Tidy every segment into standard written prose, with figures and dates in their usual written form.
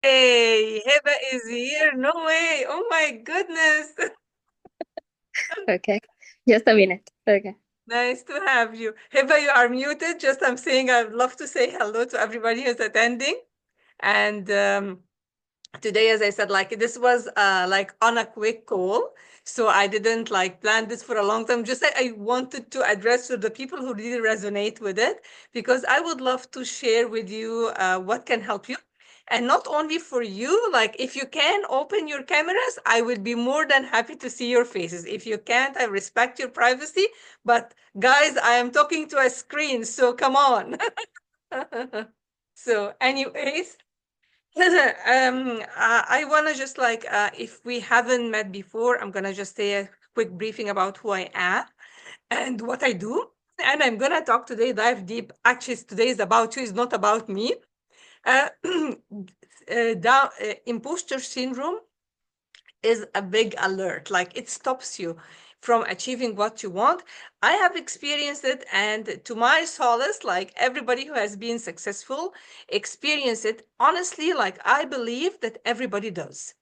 Hey, Heba is here. No way. Oh my goodness. Okay, just a minute. Okay. Nice to have you. Heba, you are muted. Just I'm saying I'd love to say hello to everybody who's attending. And today, as I said, like this was like on a quick call. So I didn't like plan this for a long time. Just I wanted to address to the people who really resonate with it because I would love to share with you what can help you. And not only for you, like if you can open your cameras, I would be more than happy to see your faces. If you can't, I respect your privacy. But guys, I am talking to a screen, so come on. So, anyways, I want to just like, if we haven't met before, I'm going to just say a quick briefing about who I am and what I do. And I'm going to talk today, dive deep. Actually, today is about you, it's not about me. Uh, imposter syndrome is a big alert. Like it stops you from achieving what you want. I have experienced it, and to my solace, like everybody who has been successful experience it. Honestly, like I believe that everybody does.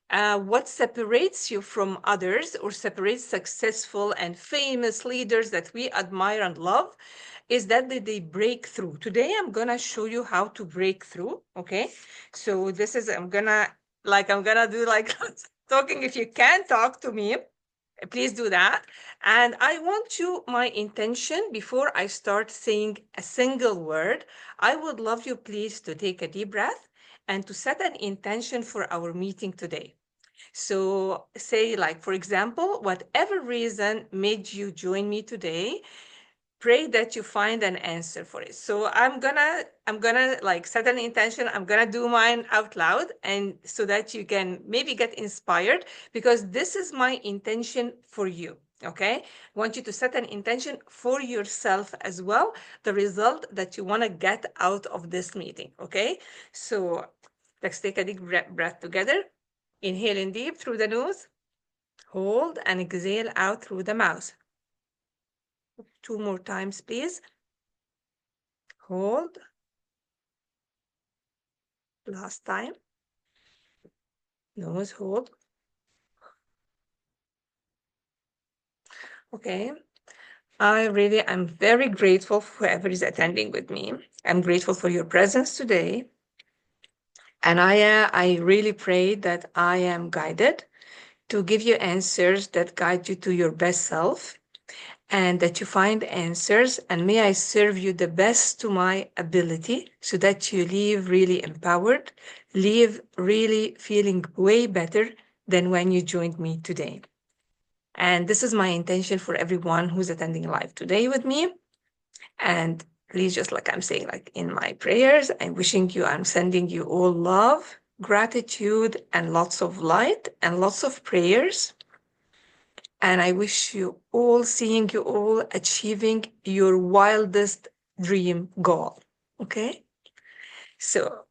What separates you from others or separates successful and famous leaders that we admire and love is that they break through. Today, I'm gonna show you how to break through. Okay, so this is I'm gonna do like talking. If you can talk to me, please do that. And I want you, my intention before I start saying a single word, I would love you please to take a deep breath and to set an intention for our meeting today. So, say, like, for example, whatever reason made you join me today, pray that you find an answer for it. So I'm gonna like set an intention. I'm gonna do mine out loud, and so that you can maybe get inspired, because this is my intention for you. Okay, I want you to set an intention for yourself as well, the result that you want to get out of this meeting. Okay, so let's take a deep breath together. Inhale in deep through the nose, hold, and exhale out through the mouth. Two more times, please. Hold. Last time. Nose hold. Okay. I'm very grateful for whoever is attending with me. I'm grateful for your presence today. And I really pray that I am guided to give you answers that guide you to your best self, and that you find answers. And may I serve you the best to my ability so that you leave really empowered, leave really feeling way better than when you joined me today. And this is my intention for everyone who's attending live today with me. And please, just like I'm saying, like in my prayers, I'm sending you all love, gratitude, and lots of light and lots of prayers. And I wish you all, seeing you all achieving your wildest dream goal. Okay? So,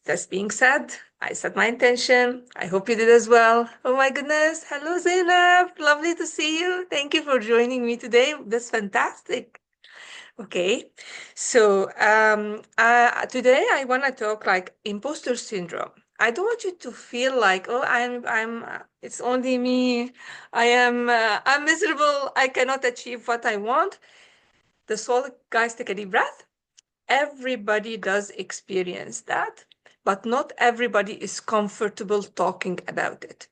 that being said, I set my intention. I hope you did as well. Oh my goodness. Hello, Zainab. Lovely to see you. Thank you for joining me today. That's fantastic. Okay. So, today I want to talk like imposter syndrome. I don't want you to feel like, oh, it's only me. I'm miserable. I cannot achieve what I want. The soul, guys, take a deep breath. Everybody does experience that, but not everybody is comfortable talking about it.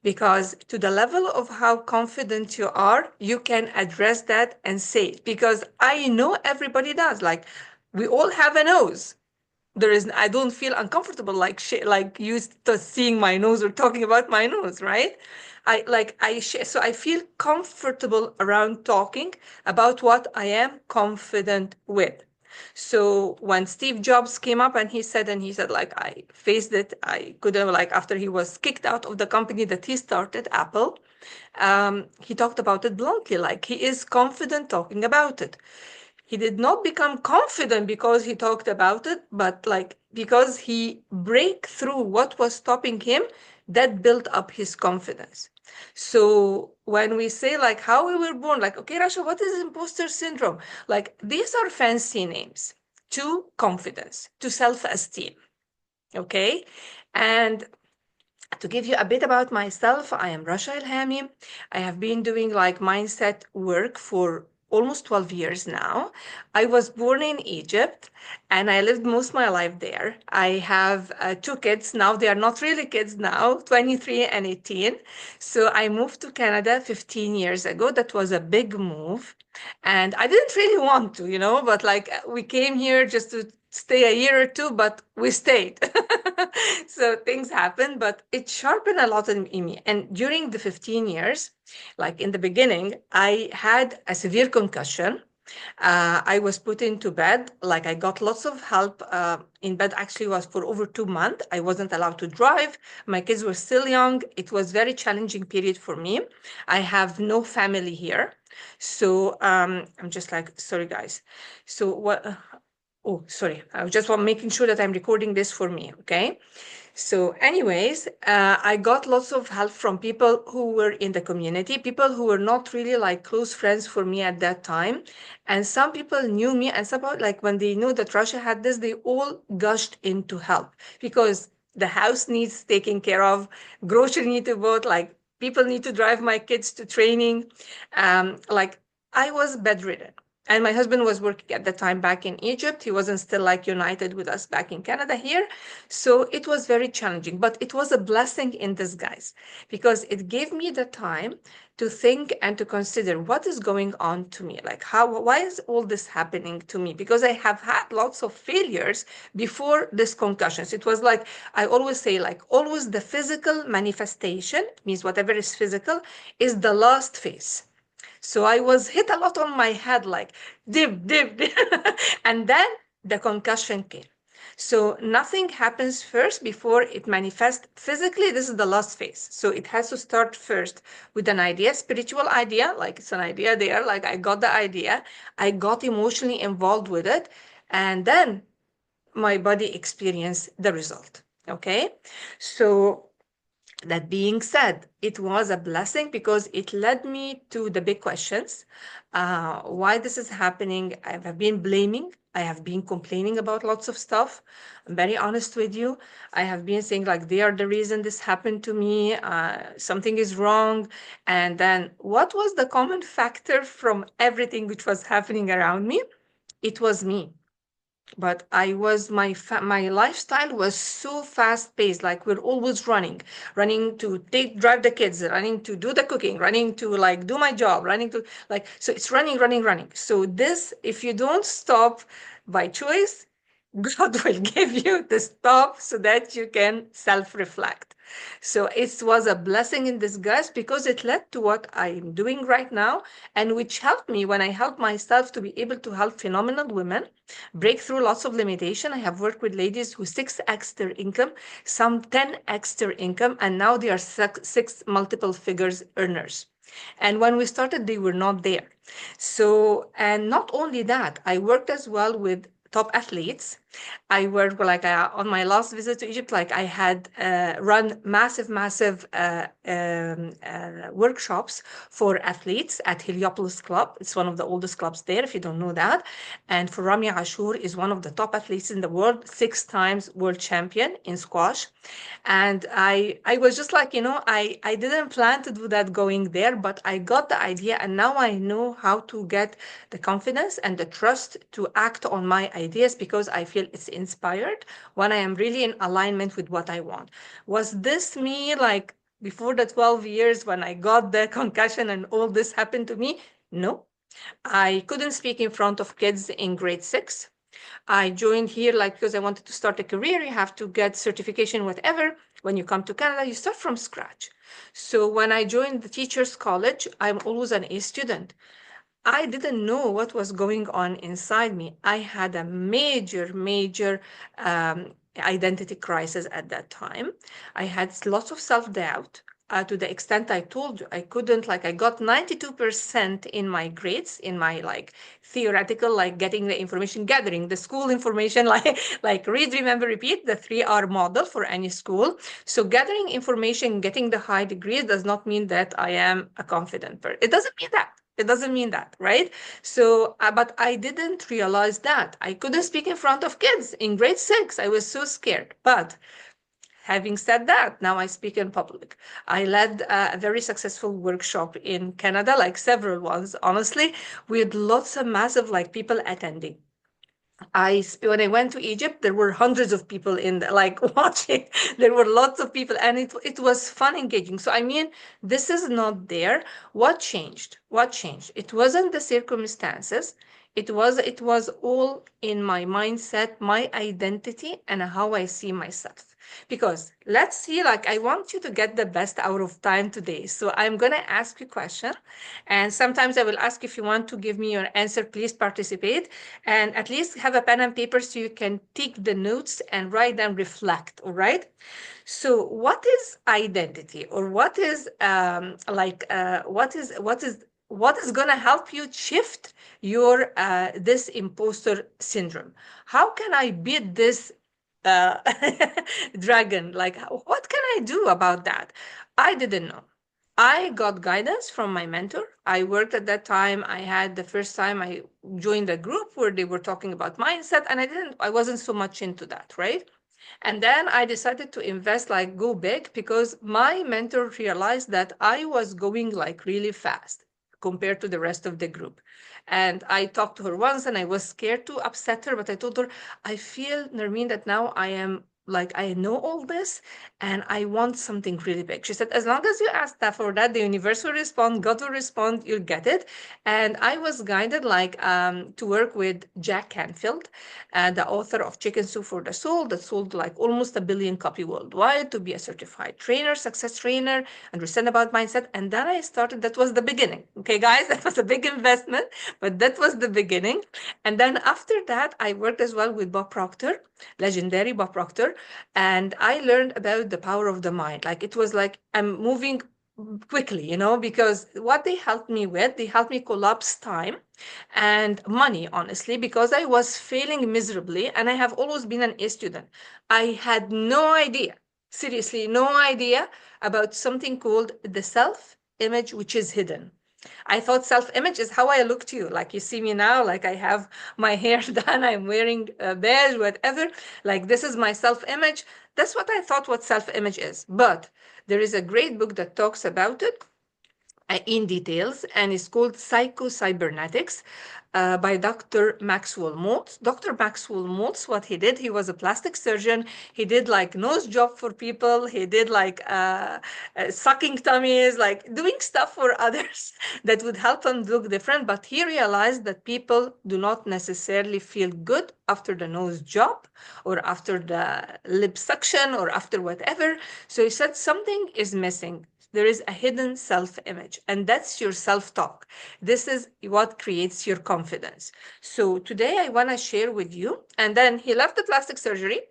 Because to the level of how confident you are, you can address that and say it. Because I know everybody does. Like, we all have a nose. I don't feel uncomfortable like shit, like used to seeing my nose or talking about my nose, right? So I feel comfortable around talking about what I am confident with. So when Steve Jobs came up and he said, like, I faced it, I could have, like, after he was kicked out of the company that he started, Apple, he talked about it bluntly, like he is confident talking about it. He did not become confident because he talked about it, but like because he break through what was stopping him, that built up his confidence. So when we say like how we were born, like, okay, Rasha, what is imposter syndrome? Like these are fancy names to confidence, to self-esteem. Okay. And to give you a bit about myself, I am Rasha Ilhami. I have been doing like mindset work for almost 12 years now. I was born in Egypt and I lived most of my life there. I have two kids now. They are not really kids now, 23 and 18. So I moved to Canada 15 years ago. That was a big move. And I didn't really want to, but like we came here just to stay a year or two, but we stayed. So things happen, but it sharpened a lot in me. And during the 15 years, like in the beginning, I had a severe concussion. I was put into bed, like I got lots of help in bed, actually was for over 2 months. I wasn't allowed to drive. My kids were still young. It was very challenging period for me. I have no family here. So I'm just like, sorry guys. So what, oh, sorry. I was just making sure that I'm recording this for me, okay? So, anyways, I got lots of help from people who were in the community, people who were not really like close friends for me at that time. And some people knew me, and somehow, like when they knew that Russia had this, they all gushed in to help because the house needs taking care of, grocery need to bought, like people need to drive my kids to training. Like I was bedridden. And my husband was working at the time back in Egypt. He wasn't still like united with us back in Canada here. So it was very challenging, but it was a blessing in disguise because it gave me the time to think and to consider what is going on to me. Like, why is all this happening to me? Because I have had lots of failures before this concussions. It was like, I always say, like, always the physical manifestation means whatever is physical is the last phase. So I was hit a lot on my head, like dip, dip, dip. And then the concussion came. So nothing happens first before it manifests physically. This is the last phase. So it has to start first with an idea, spiritual idea, like it's an idea there, like I got the idea, I got emotionally involved with it, and then my body experienced the result. Okay. So that being said, it was a blessing because it led me to the big questions. Why this is happening? I have been blaming. I have been complaining about lots of stuff. I'm very honest with you. I have been saying like they are the reason this happened to me. Something is wrong. And then what was the common factor from everything which was happening around me? It was me. But I was my lifestyle was so fast paced, like we're always running to drive the kids, running to do the cooking, running to like do my job, running to like, so it's running. So this, if you don't stop by choice, God will give you the stop so that you can self-reflect. So it was a blessing in disguise because it led to what I'm doing right now, and which helped me when I helped myself to be able to help phenomenal women break through lots of limitation. I have worked with ladies who 6x their income, some 10x their income, and now they are six multiple figures earners. And when we started, they were not there. So, and not only that, I worked as well with top athletes. I worked like on my last visit to Egypt, like I had run massive workshops for athletes at Heliopolis Club. It's one of the oldest clubs there, if you don't know that. And for Rami Ashur is one of the top athletes in the world, 6 times world champion in squash. And I was just like, I didn't plan to do that going there, but I got the idea, and now I know how to get the confidence and the trust to act on my ideas because I feel it's inspired when I am really in alignment with what I want. Was this me like before the 12 years when I got the concussion and all this happened to me? No. I couldn't speak in front of kids in grade 6. I joined here like because I wanted to start a career. You have to get certification, whatever. When you come to Canada, you start from scratch. So when I joined the Teachers College, I'm always an A student. I didn't know what was going on inside me. I had a major identity crisis at that time. I had lots of self-doubt. To the extent I told you, I couldn't, like, I got 92% in my grades, in my like theoretical, like getting the information, gathering the school information, like read, remember, repeat, the 3R model for any school. So gathering information, getting the high degrees does not mean that I am a confident person. It doesn't mean that. It doesn't mean that, right? So, but I didn't realize that. I couldn't speak in front of kids in grade six. I was so scared. But having said that, now I speak in public. I led a very successful workshop in Canada, like several ones, honestly, with lots of massive like people attending. When I went to Egypt, there were hundreds of people in the, like watching. There were lots of people, and it was fun, engaging. So I mean, this is not there. What changed? What changed? It wasn't the circumstances. It was all in my mindset, my identity, and how I see myself. Because let's see, like I want you to get the best out of time today. So I'm gonna ask you a question, and sometimes I will ask if you want to give me your answer. Please participate and at least have a pen and paper so you can take the notes and write and reflect. All right. So, what is identity, or what is what is going to help you shift your this imposter syndrome? How can I beat this uh, dragon? Like, what can I do about that? I didn't know. I got guidance from my mentor. I worked at that time. I had the first time I joined a group where they were talking about mindset, and I wasn't so much into that, right? And then I decided to invest, like go big, because my mentor realized that I was going like really fast compared to the rest of the group. And I talked to her once and I was scared to upset her, but I told her, I feel, Nermeen, that now I am like, I know all this and I want something really big. She said, as long as you ask that for that, the universe will respond, God will respond, you'll get it. And I was guided like to work with Jack Canfield, the author of Chicken Soup for the Soul, that sold like almost 1 billion copy worldwide, to be a certified trainer, success trainer, understand about mindset. And then I started, that was the beginning. Okay, guys, that was a big investment, but that was the beginning. And then after that, I worked as well with Bob Proctor, legendary Bob Proctor, and I learned about the power of the mind. Like it was like I'm moving quickly, because what they helped me with, they helped me collapse time and money, honestly, because I was failing miserably and I have always been an A student. I had no idea, seriously, no idea about something called the self image, which is hidden. I thought self image is how I look to you. Like you see me now, like I have my hair done, I'm wearing beige, whatever. Like this is my self image. That's what I thought what self image is. But there is a great book that talks about it in details, and it's called Psycho-Cybernetics by Dr. Maxwell Maltz. Dr. Maxwell Maltz, what he did, he was a plastic surgeon. He did like nose job for people. He did like sucking tummies, like doing stuff for others that would help them look different. But he realized that people do not necessarily feel good after the nose job or after the lip suction or after whatever. So he said something is missing. There is a hidden self image, and that's your self talk. This is what creates your confidence. So, today I want to share with you. And then he left the plastic surgery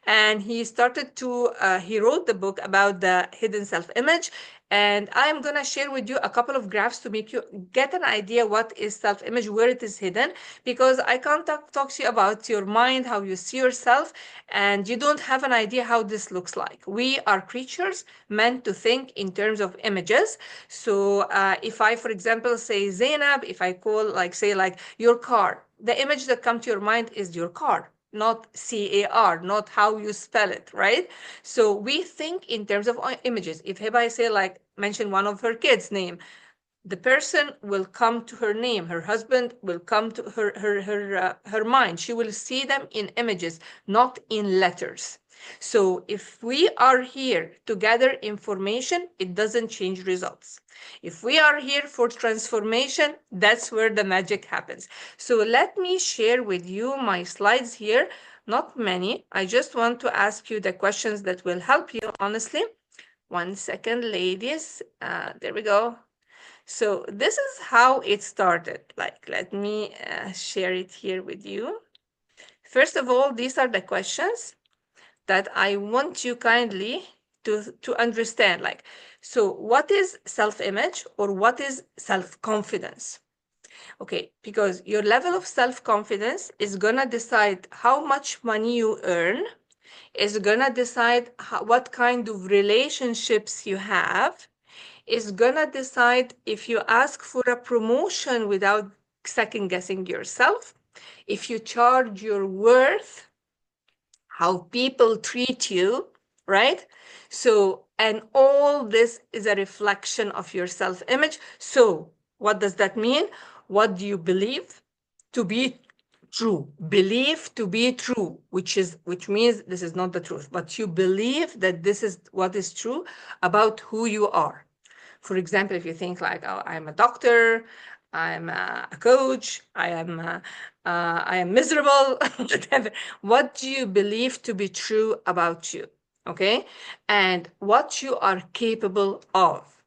and he started to, he wrote the book about the hidden self image. And I'm going to share with you a couple of graphs to make you get an idea what is self image, where it is hidden, because I can't talk to you about your mind, how you see yourself, and you don't have an idea how this looks like. We are creatures meant to think in terms of images. So if I, for example, say Zainab, if I call like say like your car, the image that comes to your mind is your car, not CAR, not how you spell it, right? So we think in terms of images. If I say like mention one of her kids' name, the person will come to her name, her husband will come to her mind. She will see them in images, not in letters. So if we are here to gather information, it doesn't change results. If we are here for transformation, that's where the magic happens. So let me share with you my slides here. Not many. I just want to ask you the questions that will help you, honestly. 1 second, ladies. There we go. So this is how it started. Like, let me share it here with you. First of all, these are the questions that I want you kindly to understand. Like, so what is self-image or what is self-confidence? Okay, because your level of self-confidence is gonna decide how much money you earn, is gonna decide what kind of relationships you have, is gonna decide if you ask for a promotion without second guessing yourself, if you charge your worth, how people treat you, right? So, and all this is a reflection of your self image. So, what does that mean? What do you believe to be true? Believe to be true, which means this is not the truth, but you believe that this is what is true about who you are. For example, if you think like, oh, I'm a doctor, I'm a coach, I am miserable, whatever. What do you believe to be true about you? Okay, and what you are capable of.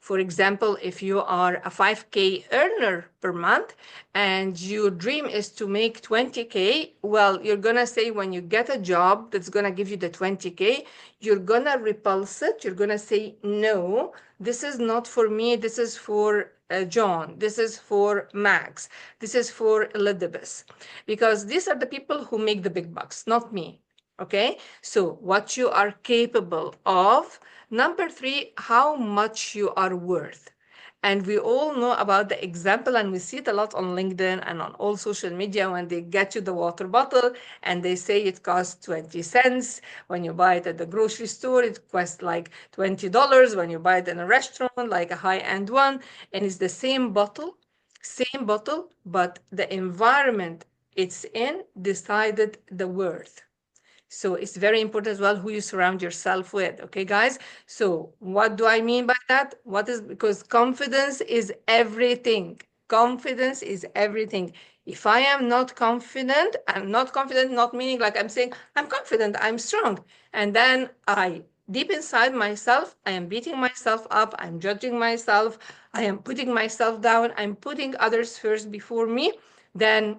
For example, if you are a 5K earner per month and your dream is to make 20K, well, you're going to say when you get a job that's going to give you the 20K, you're going to repulse it. You're going to say, no, this is not for me. This is for John. This is for Max. This is for Elizabeth. Because these are the people who make the big bucks, not me. Okay, so what you are capable of. Number three, how much you are worth. And we all know about the example, and we see it a lot on LinkedIn and on all social media when they get you the water bottle and they say it costs 20 cents. When you buy it at the grocery store, it costs like $20. When you buy it in a restaurant, like a high-end one, and it's the same bottle, but the environment it's in decided the worth. So it's very important as well who you surround yourself with. Okay, guys? So what do I mean by that? Because confidence is everything. Confidence is everything. If I am not confident, I'm not confident, not meaning like I'm saying, I'm confident, I'm strong. And then deep inside myself, I am beating myself up, I'm judging myself, I am putting myself down, I'm putting others first before me, then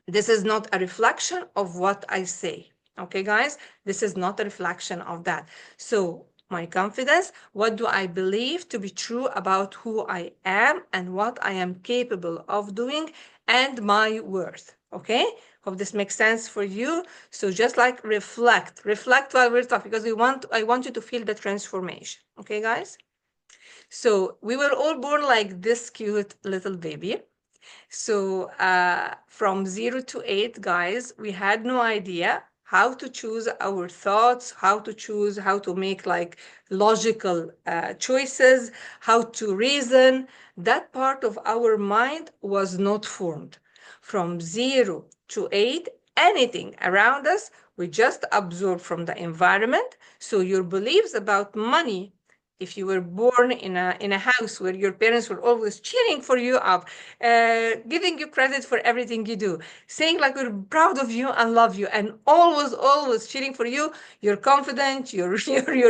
this is not a reflection of what I say. Okay, guys, this is not a reflection of that. So, my confidence, what do I believe to be true about who I am and what I am capable of doing, and my worth. Okay, hope this makes sense for you. So, just like reflect while we're talking, because I want you to feel the transformation. Okay, guys. So, we were all born like this cute little baby. So from 0 to 8, guys, we had no idea how to choose our thoughts, how to make like logical choices, how to reason. That part of our mind was not formed. From 0 to 8, anything around us, we just absorb from the environment. So your beliefs about money, if you were born in a house where your parents were always cheering for you up, giving you credit for everything you do, saying like we're proud of you and love you, and always cheering for you, you're confident, you're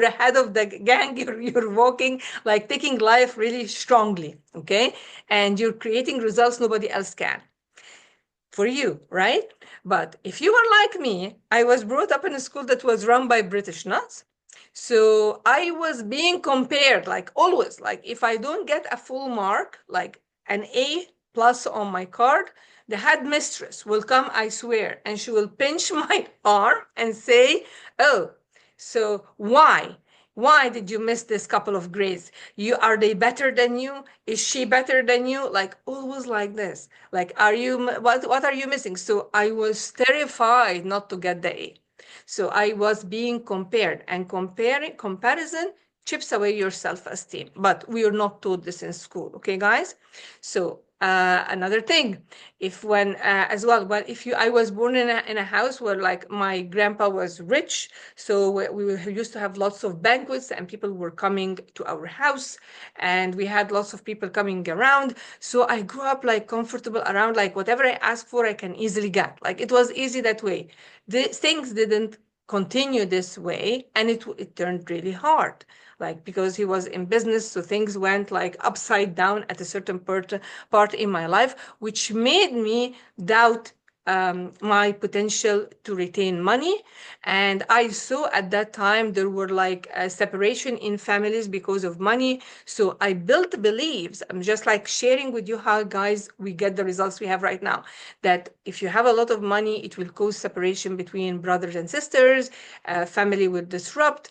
ahead of the gang, you're walking like taking life really strongly, okay, and you're creating results nobody else can for you, right? But if you are like me, I was brought up in a school that was run by British nuns. So I was being compared, like always, like if I don't get a full mark, like an A plus on my card, the headmistress will come, I swear, and she will pinch my arm and say, oh, so why? Why did you miss this couple of grades? Are they better than you? Is she better than you? Like always like this. Like, what are you missing? So I was terrified not to get the A. So I was being compared, and comparison chips away your self-esteem. But we are not taught this in school, okay, guys? So another thing, if when as well, if I was born in a house where like my grandpa was rich, so we used to have lots of banquets and people were coming to our house, and we had lots of people coming around. So I grew up like comfortable around, like whatever I ask for, I can easily get. Like it was easy that way. Things didn't continue this way, and it turned really hard, like because he was in business, so things went like upside down at a certain part in my life, which made me doubt my potential to retain money. And I saw at that time there were like a separation in families because of money. So I built beliefs. I'm just like sharing with you how, guys, we get the results we have right now. That if you have a lot of money, it will cause separation between brothers and sisters, family will disrupt.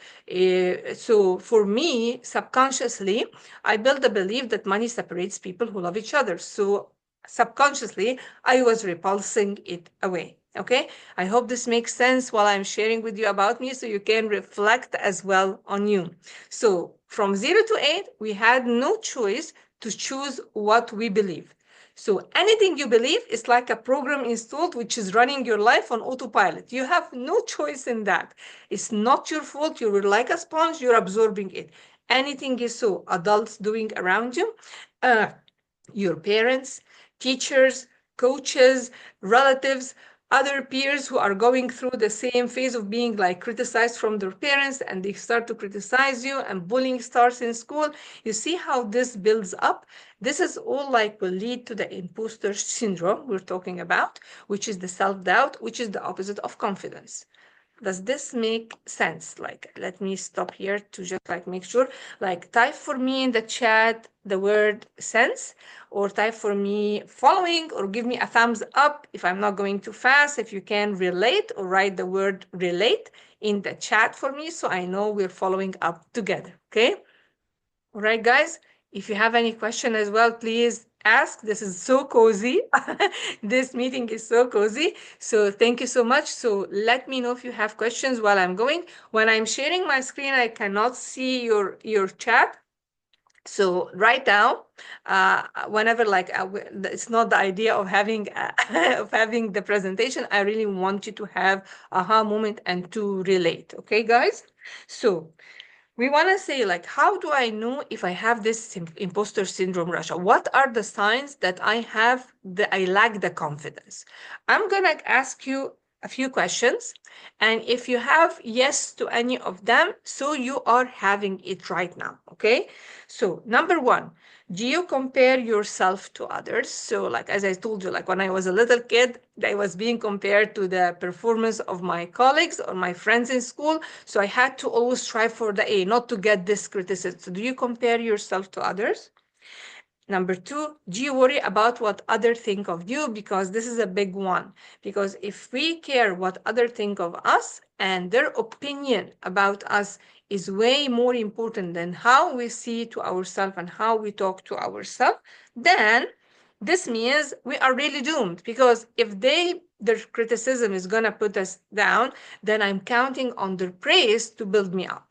So for me, subconsciously, I built the belief that money separates people who love each other. So subconsciously, I was repulsing it away. Okay, I hope this makes sense while I'm sharing with you about me so you can reflect as well on you. So from 0 to 8, we had no choice to choose what we believe. So anything you believe is like a program installed which is running your life on autopilot. You have no choice in that. It's not your fault. You're like a sponge, you're absorbing it. Anything you saw adults doing around you, uh, your parents, teachers, coaches, relatives, other peers who are going through the same phase of being like criticized from their parents and they start to criticize you and bullying starts in school. You see how this builds up? This is all like will lead to the imposter syndrome we're talking about, which is the self-doubt, which is the opposite of confidence. Does this make sense? Like, let me stop here to just like make sure. Like, type for me in the chat the word sense, or type for me following, or give me a thumbs up if I'm not going too fast. If you can relate, or write the word relate in the chat for me so I know we're following up together. Okay. All right, guys. If you have any question as well, please ask. This is so cozy. This meeting is so cozy. So thank you so much. So let me know if you have questions while I'm going. When I'm sharing my screen, I cannot see your chat. So right now, whenever like it's not the idea of having of having the presentation. I really want you to have aha moment and to relate. Okay, guys. So we want to say like how do I know if I have this imposter syndrome, Russia? What are the signs that I have that I lack the confidence? I'm going to ask you a few questions, and if you have yes to any of them, so you are having it right now. Okay, so number one, do you compare yourself to others? So like as I told you, like when I was a little kid, I was being compared to the performance of my colleagues or my friends in school. So I had to always strive for the A, not to get this criticism. So do you compare yourself to others? Number two, do you worry about what others think of you? Because this is a big one. Because if we care what others think of us and their opinion about us is way more important than how we see to ourselves and how we talk to ourselves, then this means we are really doomed. Because if their criticism is gonna put us down, then I'm counting on their praise to build me up.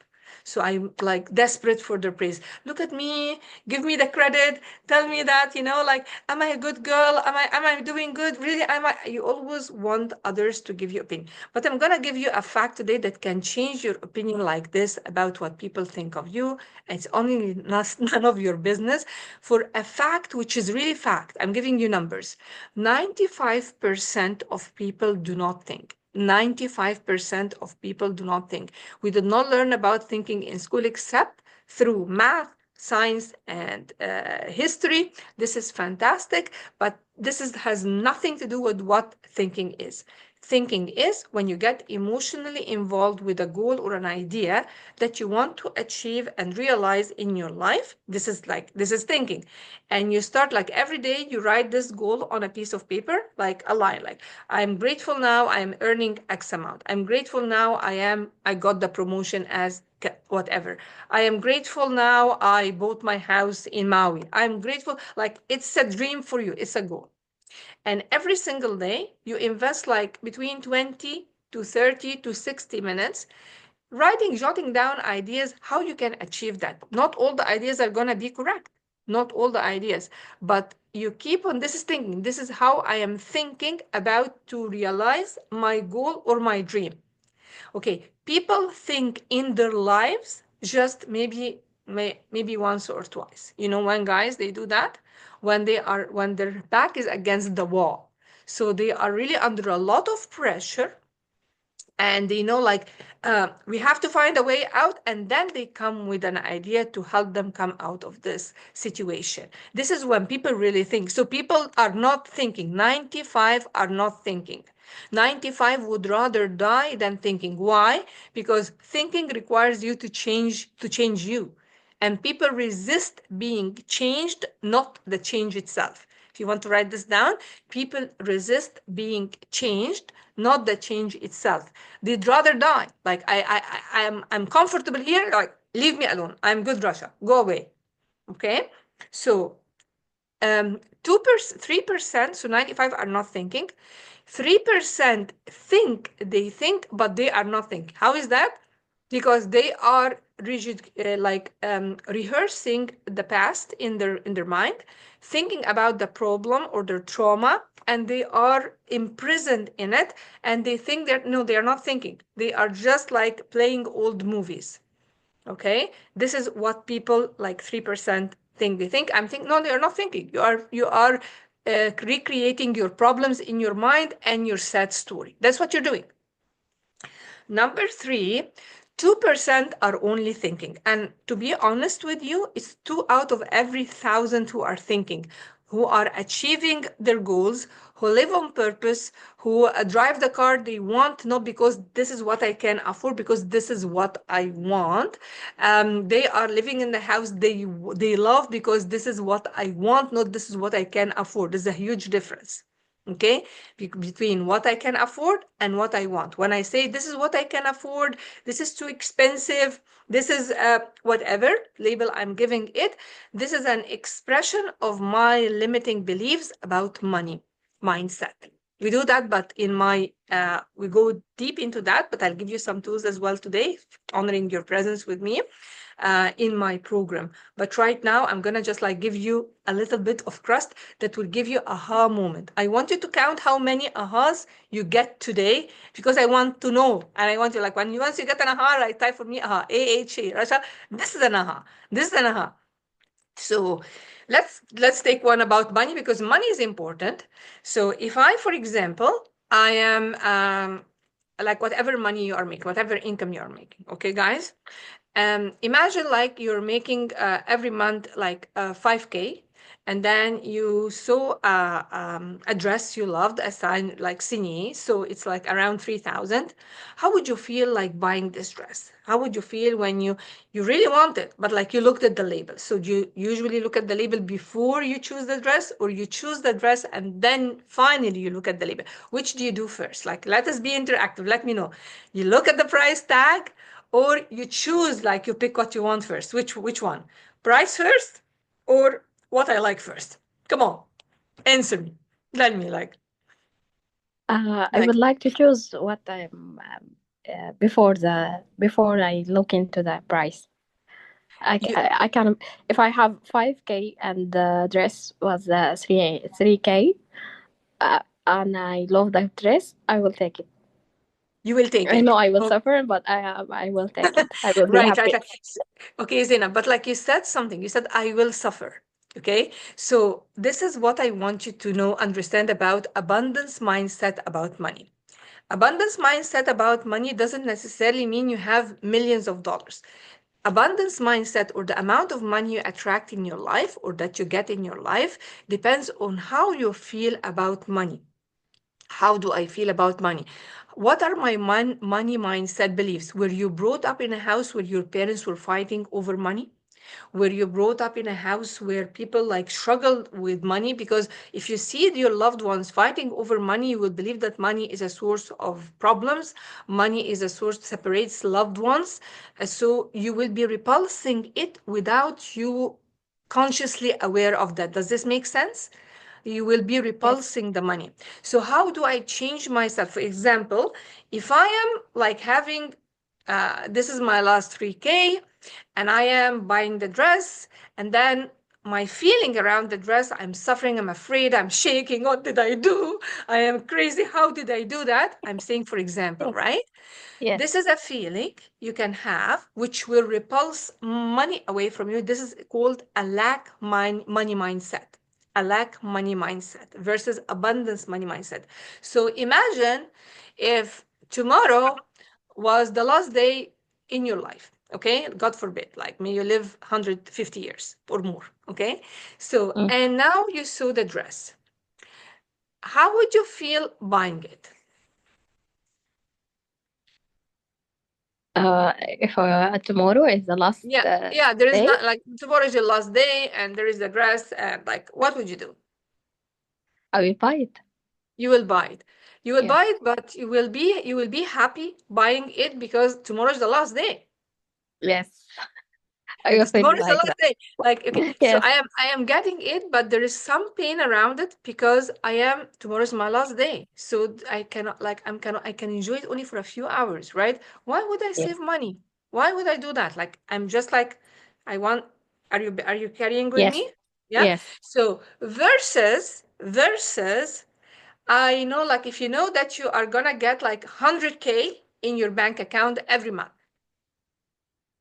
So I'm like desperate for their praise. Look at me, give me the credit, tell me that, like, am I a good girl? Am I doing good? Really, am I? You always want others to give you opinion. But I'm gonna give you a fact today that can change your opinion like this about what people think of you. It's only none of your business. For a fact which is really fact, I'm giving you numbers. 95% of people do not think. 95% of people do not think. We did not learn about thinking in school except through math, science, and history. This is fantastic, but has nothing to do with what thinking is. Thinking is when you get emotionally involved with a goal or an idea that you want to achieve and realize in your life. This is thinking. And you start like every day, you write this goal on a piece of paper, like a line, like I'm grateful now I'm earning X amount. I'm grateful now I got the promotion as whatever. I am grateful now I bought my house in Maui. I'm grateful, like it's a dream for you, it's a goal. And every single day, you invest like between 20 to 30 to 60 minutes jotting down ideas how you can achieve that. Not all the ideas are going to be correct. Not all the ideas, but you keep on this is thinking. This is how I am thinking about to realize my goal or my dream. Okay, people think in their lives just maybe once or twice. When guys they do that when their back is against the wall. So they are really under a lot of pressure and they know like we have to find a way out, and then they come with an idea to help them come out of this situation. This is when people really think. So people are not thinking. 95 are not thinking. 95 would rather die than thinking. Why? Because thinking requires you to change you, and people resist being changed, not the change itself. If you want to write this down, people resist being changed, not the change itself. They'd rather die. Like I'm comfortable here. Like leave me alone. I'm good, Russia. Go away. Okay. So 2%, 3%, so 95 are not thinking. 3% think they think, but they are not thinking. How is that? Because they are rigid, rehearsing the past in their mind, thinking about the problem or their trauma, and they are imprisoned in it, and they think that no, they are not thinking. They are just like playing old movies. Okay, this is what people like 3% think. They think I'm thinking. No, they are not thinking. You are recreating your problems in your mind and your sad story. That's what you're doing. Number three, 2% are only thinking. And to be honest with you, it's 2 out of every 1,000 who are thinking, who are achieving their goals, who live on purpose, who drive the car they want, not because this is what I can afford, because this is what I want. They are living in the house they love because this is what I want, not this is what I can afford. There's a huge difference. Okay, between what I can afford and what I want. When I say this is what I can afford, this is too expensive, this is whatever label I'm giving it, this is an expression of my limiting beliefs about money mindset. We do that, but we go deep into that, but I'll give you some tools as well today, honoring your presence with me in my program. But right now, I'm gonna just like give you a little bit of crust that will give you aha moment. I want you to count how many ahas you get today, because I want to know, and I want you like once you get an aha, like type for me aha, AHA, Rasha. This is an aha. This is an aha. So let's take one about money, because money is important. So if I, for example, I am like whatever money you are making, whatever income you are making, okay, guys, imagine like you're making every month like 5K, and then you saw a dress you loved, a sign like Signy, so it's like around 3,000. How would you feel like buying this dress? How would you feel when you really want it, but like you looked at the label? So do you usually look at the label before you choose the dress, or you choose the dress and then finally you look at the label? Which do you do first? Like, let us be interactive. Let me know. You look at the price tag, or you choose, like you pick what you want first? Which one? Price first, or what I like first? Come on, answer me. Tell me, I like would like to choose what I'm before I look into the price. you I can, if I have 5K and the dress was 3K, and I love that dress, I will take it. you will take I know it. I will Oh, suffer, but I will take it. I will be right, right, happy. right. Okay, Zena, but like you said something, you said I will suffer. Okay, so this is what I want you to know, understand about abundance mindset about money. Abundance mindset about money doesn't necessarily mean you have millions of dollars. Abundance mindset, or the amount of money you attract in your life or that you get in your life, depends on how you feel about money. How do I feel about money? What are my money mindset beliefs? Were you brought up in a house where your parents were fighting over money? Were you brought up in a house where people like struggled with money? Because if you see your loved ones fighting over money, you will believe that money is a source of problems. Money is a source that separates loved ones. So you will be repulsing it without you consciously aware of that. Does this make sense? You will be Yes. repulsing the money. So how do I change myself? For example, if I am like having this is my last 3K, and I am buying the dress, and then my feeling around the dress, I'm suffering, I'm afraid, I'm shaking. What did I do? I am crazy. How did I do that? I'm saying, for example, Yes. right? Yes. This is a feeling you can have which will repulse money away from you. This is called a lack money mindset. A lack money mindset versus abundance money mindset. So imagine if tomorrow was the last day in your life, okay? God forbid, like may you live 150 years or more, okay? So, Mm. and now you saw the dress. How would you feel buying it? If tomorrow is the last Yeah, yeah, there is day, not like tomorrow is your last day and there is the dress, and like, what would you do? I will buy it. You will buy it. You will Yes, buy it, but you will be happy buying it because tomorrow is the last day. yes, I will Because feel tomorrow is the like last day. Like, okay, that. so Yes, I am getting it, but there is some pain around it because tomorrow is my last day. So I cannot like I can enjoy it only for a few hours, right? Why would I yes, save money? Why would I do that? Like I'm just like I want are you carrying with yes, me? Yeah. yes, So versus I know like if you know that you are gonna get like 100K in your bank account every month.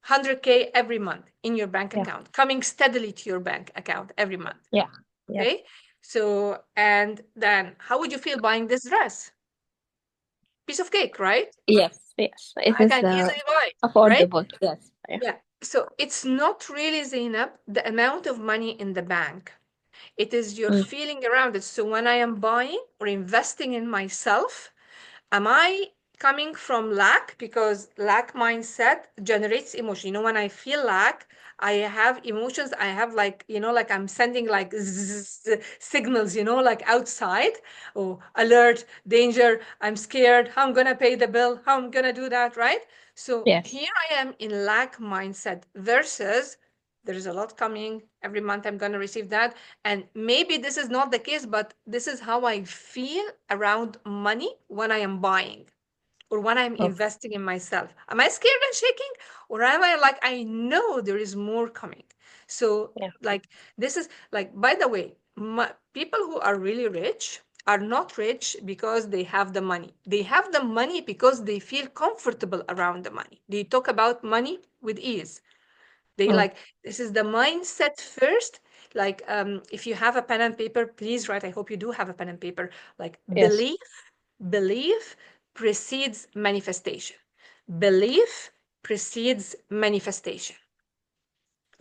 100K every month in your bank yeah, account, coming steadily to your bank account every month. yeah, yes, Okay. So, and then how would you feel buying this dress? Piece of cake, right? yes, yes. It I is can easily buy it, right? affordable. Yes, yeah. Yeah. So it's not really, Zainab, the amount of money in the bank. It is your Mm. feeling around it. So when I am buying or investing in myself, am I coming from lack? Because lack mindset generates emotion. When I feel lack, I have emotions. I have like, like I'm sending like signals, like outside. Oh, alert, danger, I'm scared. How I'm going to pay the bill? How I'm going to do that, right? So Yes, here I am in lack mindset versus there is a lot coming. Every month I'm going to receive that. And maybe this is not the case, but this is how I feel around money when I am buying or when I'm okay, investing in myself. Am I scared and shaking? Or am I like, I know there is more coming? So, yeah, like, this is like, by the way, people who are really rich are not rich because they have the money. They have the money because they feel comfortable around the money. They talk about money with ease. They mm. like this is the mindset first. Like if you have a pen and paper, please write. I hope you do have a pen and paper. Like Yes, belief precedes manifestation. Belief precedes manifestation.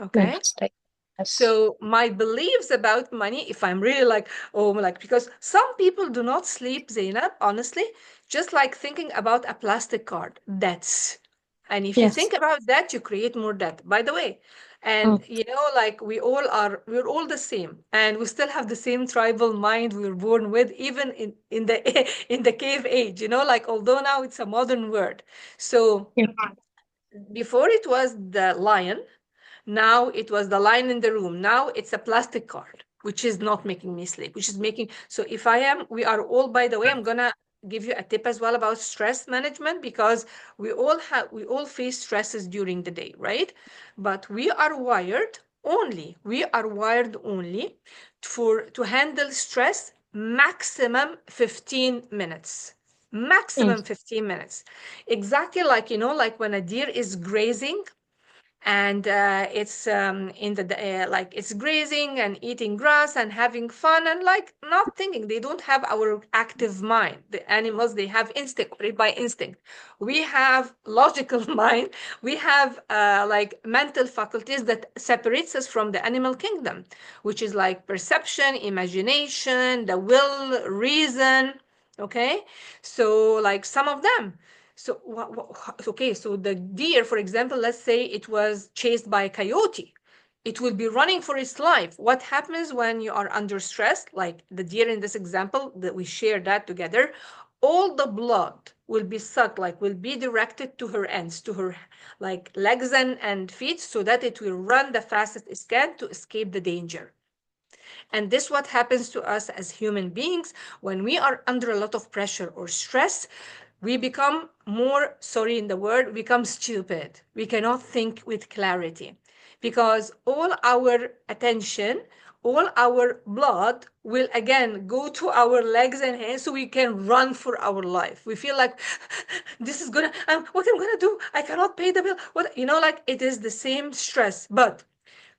Okay. manifestation. Yes, So my beliefs about money, if I'm really like, oh, like because some people do not sleep, Zainab, honestly, just like thinking about a plastic card. Debts. And if you yes, think about that, you create more debt, by the way. And mm. like we're all the same, and we still have the same tribal mind we were born with, even in the in the cave age, like although now it's a modern word. So Yeah. before it was the lion, now it was the line in the room. Now it's a plastic card, which is not making me sleep, which is making. So if we are all, by the way, I'm gonna give you a tip as well about stress management because we all face stresses during the day, right? But we are wired only to handle stress maximum 15 minutes. Mm. Maximum 15 minutes. Exactly like, like when a deer is grazing and it's in like it's grazing and eating grass and having fun and like not thinking. They don't have our active mind. The animals, they have instinct, operate by instinct. We have logical mind. We have like mental faculties that separates us from the animal kingdom, which is like perception, imagination, the will, reason. Okay, so like some of them. So, okay, so the deer, for example, let's say it was chased by a coyote. It will be running for its life. What happens when you are under stress, like the deer in this example that we share that together? All the blood will be sucked, like will be directed to her ends, to her like legs and feet, so that it will run the fastest it can to escape the danger. And this what happens to us as human beings when we are under a lot of pressure or stress. We become more, sorry in the word, become stupid. We cannot think with clarity because all our attention, all our blood will again go to our legs and hands so we can run for our life. We feel like this is gonna, what I'm gonna do? I cannot pay the bill. What, like it is the same stress. But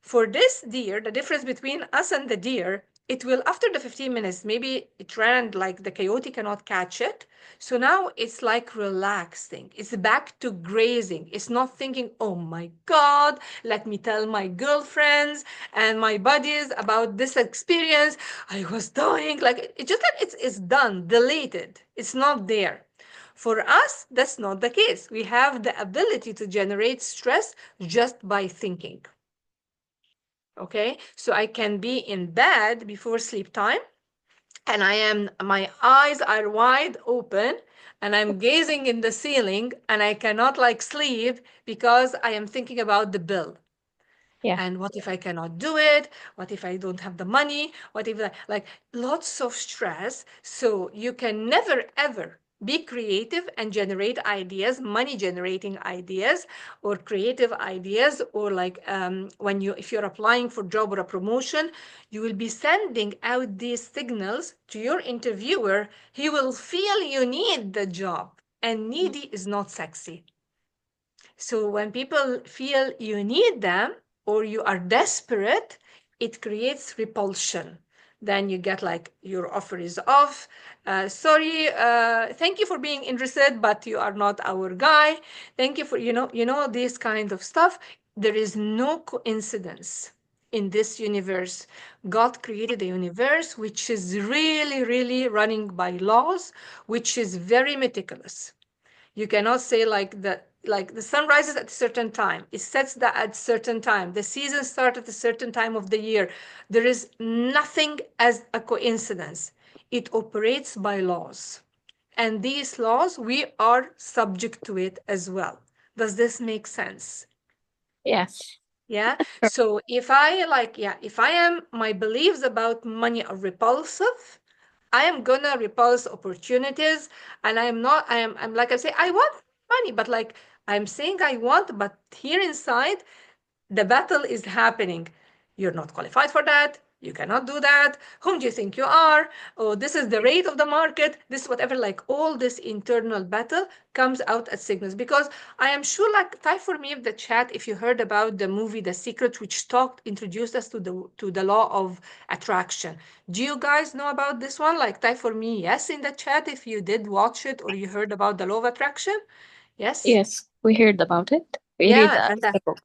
for this deer, the difference between us and the deer, it will, after the 15 minutes, maybe it ran like the coyote cannot catch it. So now it's like relaxing. It's back to grazing. It's not thinking, oh my God, let me tell my girlfriends and my buddies about this experience. I was dying. Like it just that it's done, deleted. It's not there. For us, that's not the case. We have the ability to generate stress just by thinking. Okay, so I can be in bed before sleep time, and my eyes are wide open, and I'm gazing in the ceiling, and I cannot like sleep because I am thinking about the bill. Yeah. And what if I cannot do it? What if I don't have the money? What if like lots of stress? So you can never ever be creative and generate ideas, money generating ideas or creative ideas, or like when you if you're applying for job or a promotion, you will be sending out these signals to your interviewer. He will feel you need the job, and needy is not sexy. So when people feel you need them or you are desperate, it creates repulsion. Then you get like your offer is off. Sorry, thank you for being interested, but you are not our guy. Thank you for this kind of stuff. There is no coincidence in this universe. God created a universe which is really, really running by laws, which is very meticulous. You cannot say like the sun rises at a certain time, it sets that at a certain time, the season starts at a certain time of the year. There is nothing as a coincidence. It operates by laws. And these laws, we are subject to it as well. Does this make sense? Yes. Yeah. So if I like, yeah, if I am, my beliefs about money are repulsive, I am gonna repulse opportunities. And I'm like I say, I want money, but like I'm saying I want, but here inside, the battle is happening. You're not qualified for that. You cannot do that. Whom do you think you are? Oh, this is the rate of the market. This is whatever. Like all this internal battle comes out as signals. Because I am sure, like, type for me in the chat if you heard about the movie The Secret, which introduced us to the law of attraction. Do you guys know about this one? Like, type for me yes in the chat if you did watch it or you heard about the law of attraction. Yes. Yes. We heard about it. We read Yeah, the book.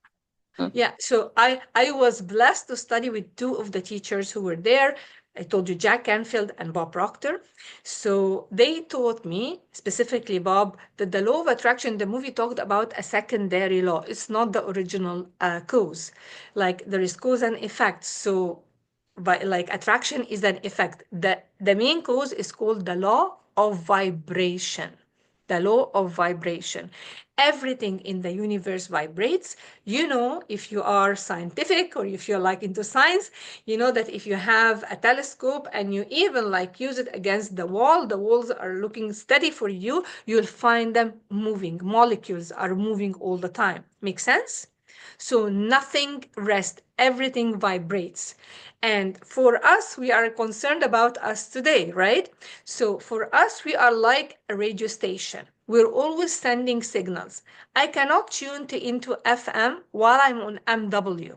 Mm. yeah, so I was blessed to study with two of the teachers who were there. I told you Jack Canfield and Bob Proctor. So they taught me, specifically Bob, that the law of attraction, the movie talked about a secondary law. It's not the original cause. Like there is cause and effect. So but like attraction is an effect. The main cause is called the law of vibration. The law of vibration. Everything in the universe vibrates. You know, if you are scientific or if you're like into science, you know that if you have a telescope and you even like use it against the wall, the walls are looking steady for you, you'll find them moving. Molecules are moving all the time. Make sense? So nothing rests, everything vibrates. And for us, we are concerned about us today, right? So for us, we are like a radio station. We're always sending signals. I cannot tune into FM while I'm on MW.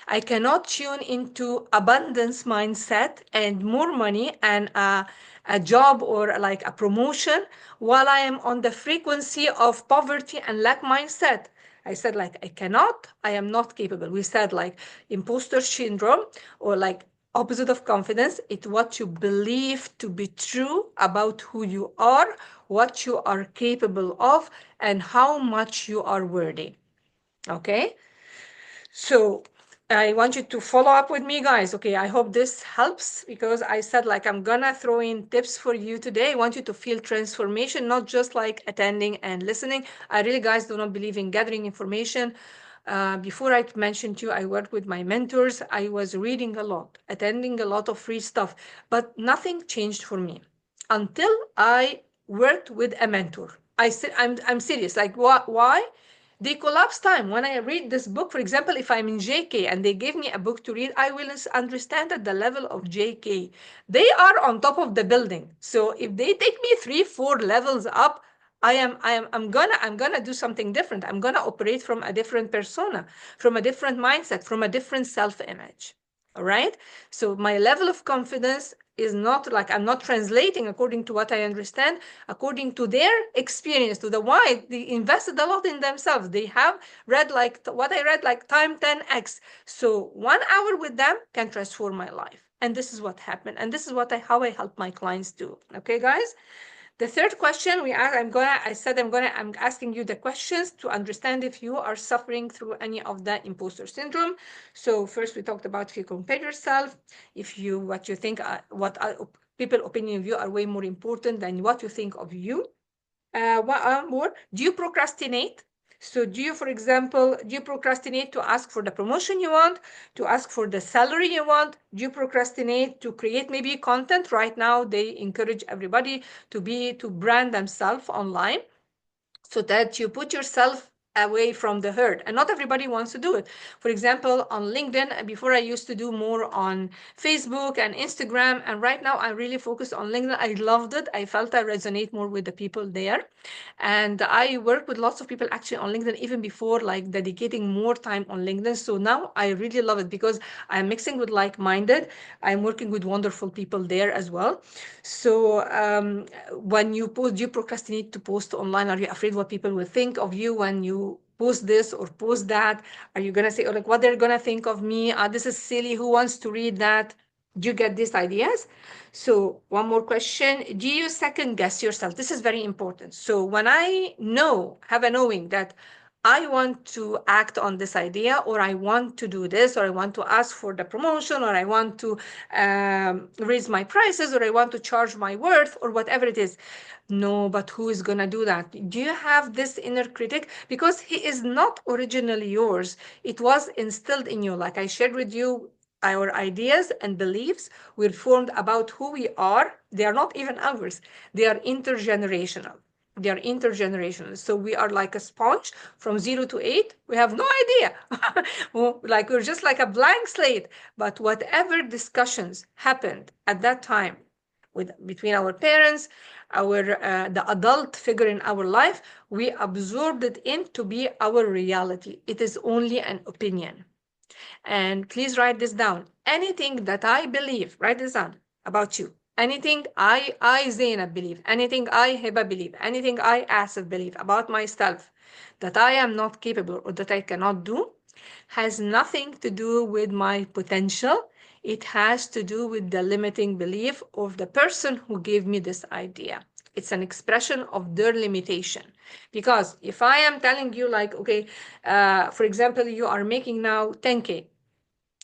I cannot tune into abundance mindset and more money and a job or like a promotion while I am on the frequency of poverty and lack mindset. I said, like, I cannot, I am not capable. We said, like, imposter syndrome or like opposite of confidence. It's what you believe to be true about who you are, what you are capable of, and how much you are worthy. Okay? So I want you to follow up with me, guys. Okay, I hope this helps because I said like I'm gonna throw in tips for you today. I want you to feel transformation, not just like attending and listening. I really, guys, do not believe in gathering information. Before I mentioned to you, I worked with my mentors. I was reading a lot, attending a lot of free stuff, but nothing changed for me until I worked with a mentor. I'm serious. Like what? Why? They collapse time. When I read this book, for example, if I'm in JK and they give me a book to read, I will understand at the level of JK. They are on top of the building. So if they take me 3, 4 levels up, I'm gonna do something different. I'm gonna operate from a different persona, from a different mindset, from a different self-image. All right. So my level of confidence is not like I'm not translating according to what I understand, according to their experience, to the why they invested a lot in themselves. They have read like what I read, like time 10x. So 1 hour with them can transform my life. And this is what happened. And this is what how I help my clients do. Okay, guys? The third question we asked, I'm asking you the questions to understand if you are suffering through any of the imposter syndrome. So first we talked about if you compare yourself, what you think, people opinion of you are way more important than what you think of you. What more? Do you procrastinate? So do you, for example, do you procrastinate to ask for the promotion you want, to ask for the salary you want? Do you procrastinate to create maybe content? Right now, they encourage everybody to brand themselves online so that you put yourself away from the herd, and not everybody wants to do it. For example, on LinkedIn, before I used to do more on Facebook and Instagram, and right now I really focus on LinkedIn. I loved it. I felt I resonate more with the people there, and I work with lots of people actually on LinkedIn even before, like dedicating more time on LinkedIn. So now I really love it because I'm mixing with like-minded. I'm working with wonderful people there as well. So when you post, do you procrastinate to post online? Are you afraid what people will think of you when you post this or post that? Are you gonna say, oh, like, what they're gonna think of me? This is silly. Who wants to read that? Do you get these ideas? So one more question. Do you second guess yourself? This is very important. So when I have a knowing that I want to act on this idea, or I want to do this, or I want to ask for the promotion, or I want to raise my prices, or I want to charge my worth, or whatever it is. No, but who is going to do that? Do you have this inner critic? Because he is not originally yours. It was instilled in you. Like I shared with you, our ideas and beliefs were formed about who we are. They are not even ours, they are intergenerational. They are intergenerational. So we are like a sponge from 0 to 8. We have no idea. Like we're just like a blank slate. But whatever discussions happened at that time between our parents, the adult figure in our life, we absorbed it in to be our reality. It is only an opinion. And please write this down. Anything that I believe, write this down about you. Anything I Zainab believe, anything I Hiba believe, anything I Asif believe about myself that I am not capable or that I cannot do has nothing to do with my potential. It has to do with the limiting belief of the person who gave me this idea. It's an expression of their limitation. Because if I am telling you, like, okay, for example, you are making now 10K,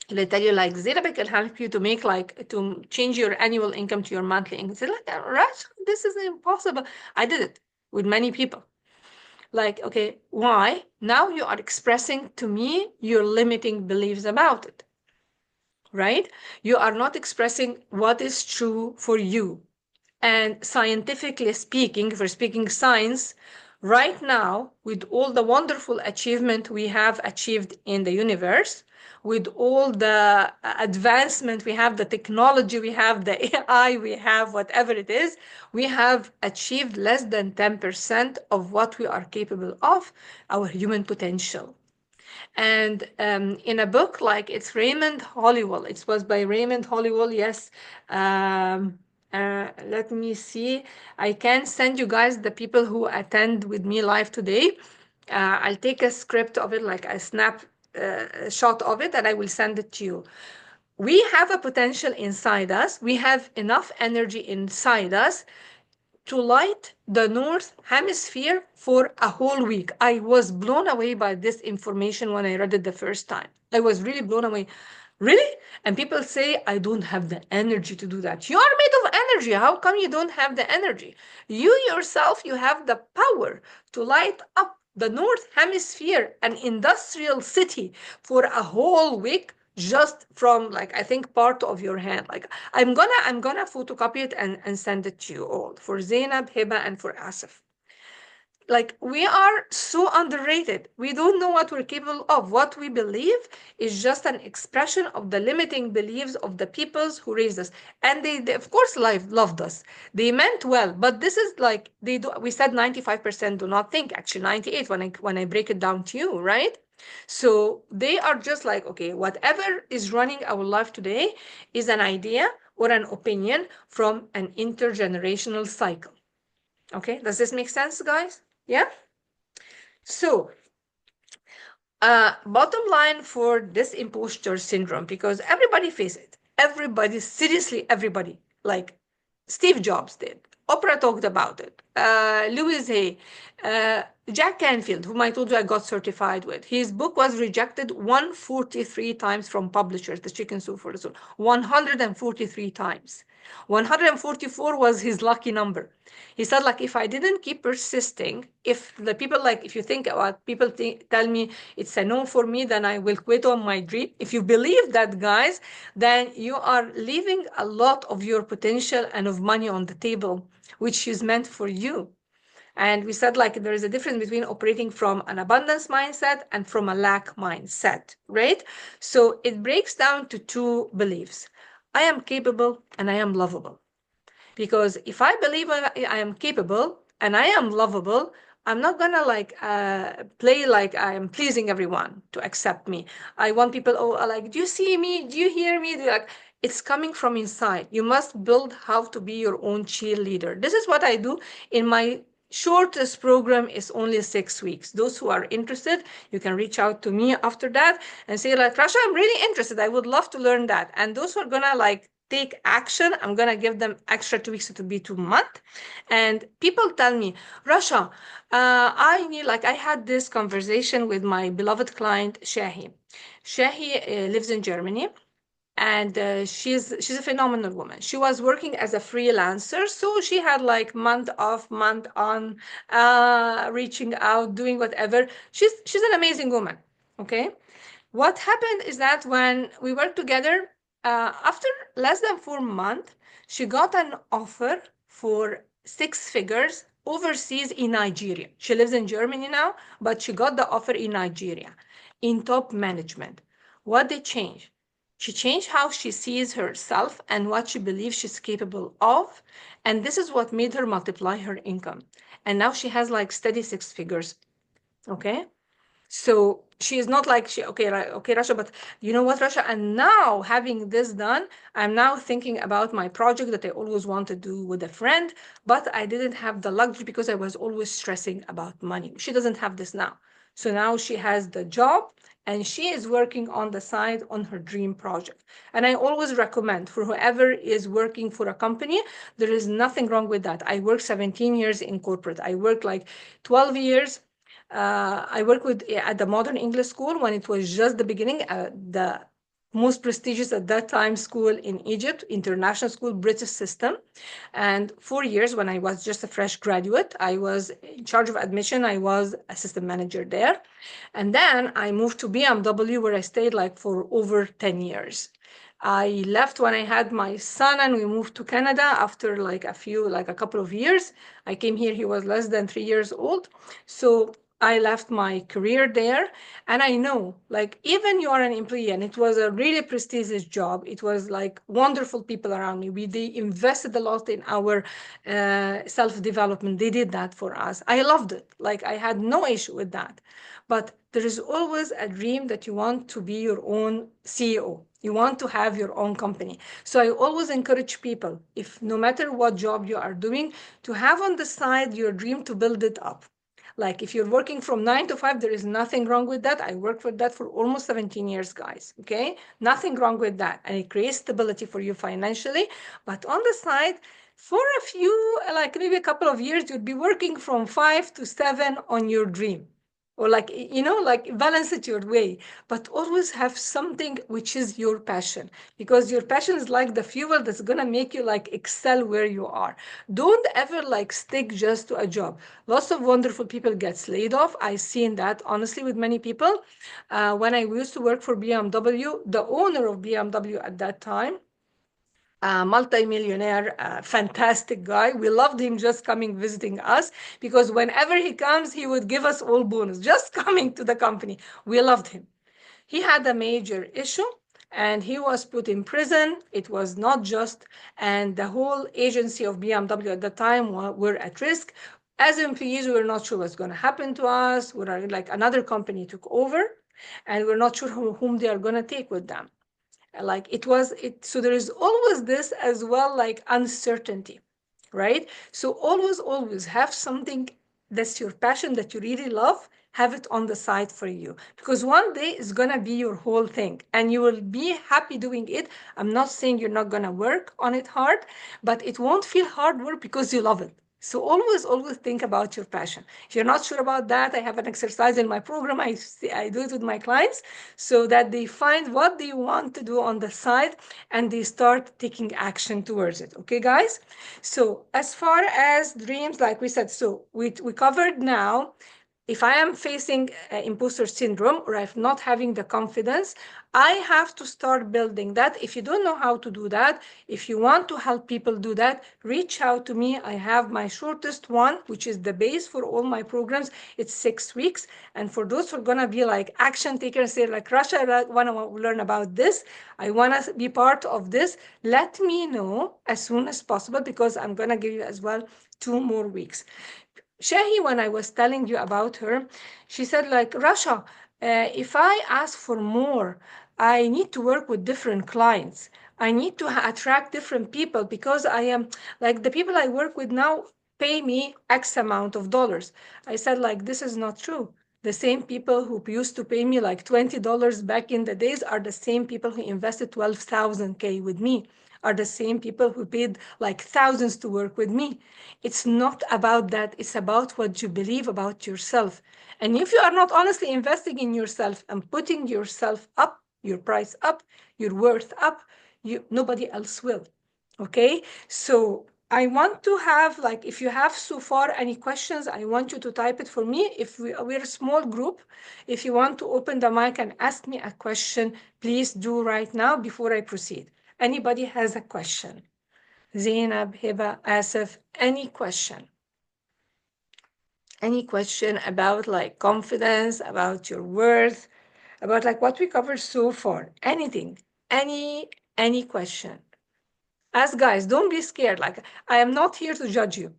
they tell you like Zerabek can help you to make like to change your annual income to your monthly income. Say like, Rach, this is impossible. I did it with many people. Like, okay, why? Now you are expressing to me your limiting beliefs about it, right? You are not expressing what is true for you. And scientifically speaking, if we're speaking science, right now, with all the wonderful achievement we have achieved in the universe, with all the advancement we have, the technology we have, the AI we have, whatever it is, we have achieved less than 10% of what we are capable of, our human potential. And in a book, like it's Raymond Hollywell, it was by Raymond Hollywell, yes. Let me see. I can send you guys the people who attend with me live today. I'll take a script of it, like a snap shot of it, and I will send it to you. We have a potential inside us. We have enough energy inside us to light the North Hemisphere for a whole week. I was blown away by this information when I read it the first time. I was really blown away. Really? And people say, I don't have the energy to do that. You are made of energy. How come you don't have the energy? You yourself, you have the power to light up the North Hemisphere, an industrial city, for a whole week just from, like, I think part of your hand. Like I'm gonna photocopy it and send it to you all for Zainab, Hiba, and for Asif. Like, we are so underrated. We don't know what we're capable of. What we believe is just an expression of the limiting beliefs of the peoples who raised us. And they of course, loved us. They meant well, but this is like, we said 95% do not think, actually 98 when I break it down to you, right? So they are just like, okay, whatever is running our life today is an idea or an opinion from an intergenerational cycle. Okay, does this make sense, guys? Yeah. So bottom line for this imposter syndrome, because everybody faces it. Everybody, seriously, everybody. Like Steve Jobs did. Oprah talked about it. Louis Hay, uh, Jack Canfield, whom I told you I got certified with. His book was rejected 143 times from publishers, The Chicken Soup for the Soul. 143 times. 144 was his lucky number. He said, like, if I didn't keep persisting, if the people, like, if you think about people tell me it's a no for me, then I will quit on my dream. If you believe that, guys, then you are leaving a lot of your potential and of money on the table, which is meant for you. And we said, like, there is a difference between operating from an abundance mindset and from a lack mindset, right? So it breaks down to two beliefs. I am capable and I am lovable. Because if I believe I am capable and I am lovable, I'm not gonna like play like I am pleasing everyone to accept me. I want people, oh, like, do you see me? Do you hear me? Like, it's coming from inside. You must build how to be your own cheerleader. This is what I do in my shortest program. Is only 6 weeks. Those who are interested, you can reach out to me after that and say, like, Rasha, I'm really interested. I would love to learn that. And those who are gonna like take action, I'm gonna give them extra 2 weeks. It will be 2 months. And people tell me, Rasha, I need, like, I had this conversation with my beloved client Shahi. Shahi lives in Germany, and she's a phenomenal woman. She was working as a freelancer, so she had like month off, month on, reaching out, doing whatever. She's an amazing woman. Okay, what happened is that when we worked together, after less than 4 months, she got an offer for 6 figures overseas in Nigeria. She lives in Germany now, but she got the offer in Nigeria in top management. What did change? She changed how she sees herself and what she believes she's capable of. And this is what made her multiply her income. And now she has like steady 6 figures. Okay. So she is not like, she, okay, right, okay, Rasha, but you know what, Rasha? And now having this done, I'm now thinking about my project that I always want to do with a friend, but I didn't have the luxury because I was always stressing about money. She doesn't have this now. So now she has the job and she is working on the side on her dream project. And I always recommend for whoever is working for a company, there is nothing wrong with that. I worked 17 years in corporate. I worked like 12 years. I worked with at the Modern English School when it was just the beginning, the most prestigious at that time school in Egypt, international school, British system. And 4 years when I was just a fresh graduate, I was in charge of admission. I was assistant manager there. And then I moved to BMW where I stayed like for over 10 years. I left when I had my son and we moved to Canada after like a couple of years. I came here, he was less than 3 years old. So I left my career there. And I know, like, even you are an employee, and it was a really prestigious job. It was like wonderful people around me. They invested a lot in our self-development. They did that for us. I loved it. Like, I had no issue with that. But there is always a dream that you want to be your own CEO. You want to have your own company. So I always encourage people, if no matter what job you are doing, to have on the side your dream to build it up. Like if you're working from 9 to 5, there is nothing wrong with that. I worked for that for almost 17 years, guys. Okay, nothing wrong with that, and it creates stability for you financially. But on the side, for a few, like maybe a couple of years, you'd be working from 5 to 7 on your dream, or like, like balance it your way, but always have something which is your passion, because your passion is like the fuel that's gonna make you like excel where you are. Don't ever like stick just to a job. Lots of wonderful people gets laid off. I seen that honestly with many people. When I used to work for BMW, the owner of BMW at that time, multi-millionaire, fantastic guy. We loved him just coming visiting us, because whenever he comes, he would give us all bonus just coming to the company. We loved him. He had a major issue and he was put in prison. It was not just, and the whole agency of BMW at the time were at risk. As employees, we were not sure what's going to happen to us. Like another company took over. and we're not sure whom they are going to take with them. Like it was it so there is always this as well, like uncertainty, right? So always have something that's your passion, that you really love, have it on the side for you, because one day it's gonna be your whole thing and you will be happy doing it. I'm not saying you're not gonna work on it hard, but it won't feel hard work because you love it. So always think about your passion. If you're not sure about that, I have an exercise in my program. I do it with my clients so that they find what they want to do on the side and they start taking action towards it. Okay, guys? So as far as dreams, like we said, so we covered now, if I am facing imposter syndrome or I'm not having the confidence, I have to start building that. If you don't know how to do that, if you want to help people do that, reach out to me. I have my shortest one, which is the base for all my programs. It's 6 weeks. And for those who are going to be like action takers, say like, Rasha, I want to learn about this. I want to be part of this. Let me know as soon as possible, because I'm going to give you as well 2 more weeks. Shahi, when I was telling you about her, she said, like, Rasha, if I ask for more, I need to work with different clients. I need to attract different people because I am like the people I work with now pay me X amount of dollars. I said, like, this is not true. The same people who used to pay me like $20 back in the days are the same people who invested 12,000 K with me, are the same people who paid like thousands to work with me. It's not about that. It's about what you believe about yourself. And if you are not honestly investing in yourself and putting yourself up, your price up, your worth up, nobody else will. Okay? So I want to have, like, if you have so far any questions, I want you to type it for me. If we're a small group, if you want to open the mic and ask me a question, please do right now before I proceed. Anybody has a question? Zainab, Hiba, Asif, any question? Any question about like confidence, about your worth, about like what we covered so far? Anything, any question? Ask, guys, don't be scared. Like, I am not here to judge you.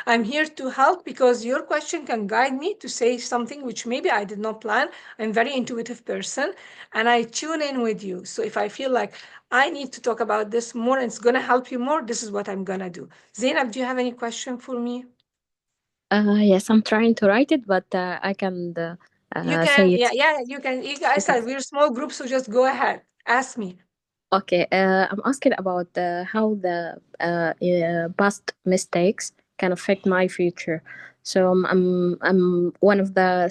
I'm here to help because your question can guide me to say something which maybe I did not plan. I'm a very intuitive person and I tune in with you. So if I feel like I need to talk about this more and it's going to help you more, this is what I'm going to do. Zainab, do you have any question for me? Yes, I'm trying to write it, but I can You can, say yeah, it. yeah, you can. You guys Okay. said we're a small group, so just go ahead. Ask me. Okay, I'm asking about how the past mistakes can affect my future. So I'm one of the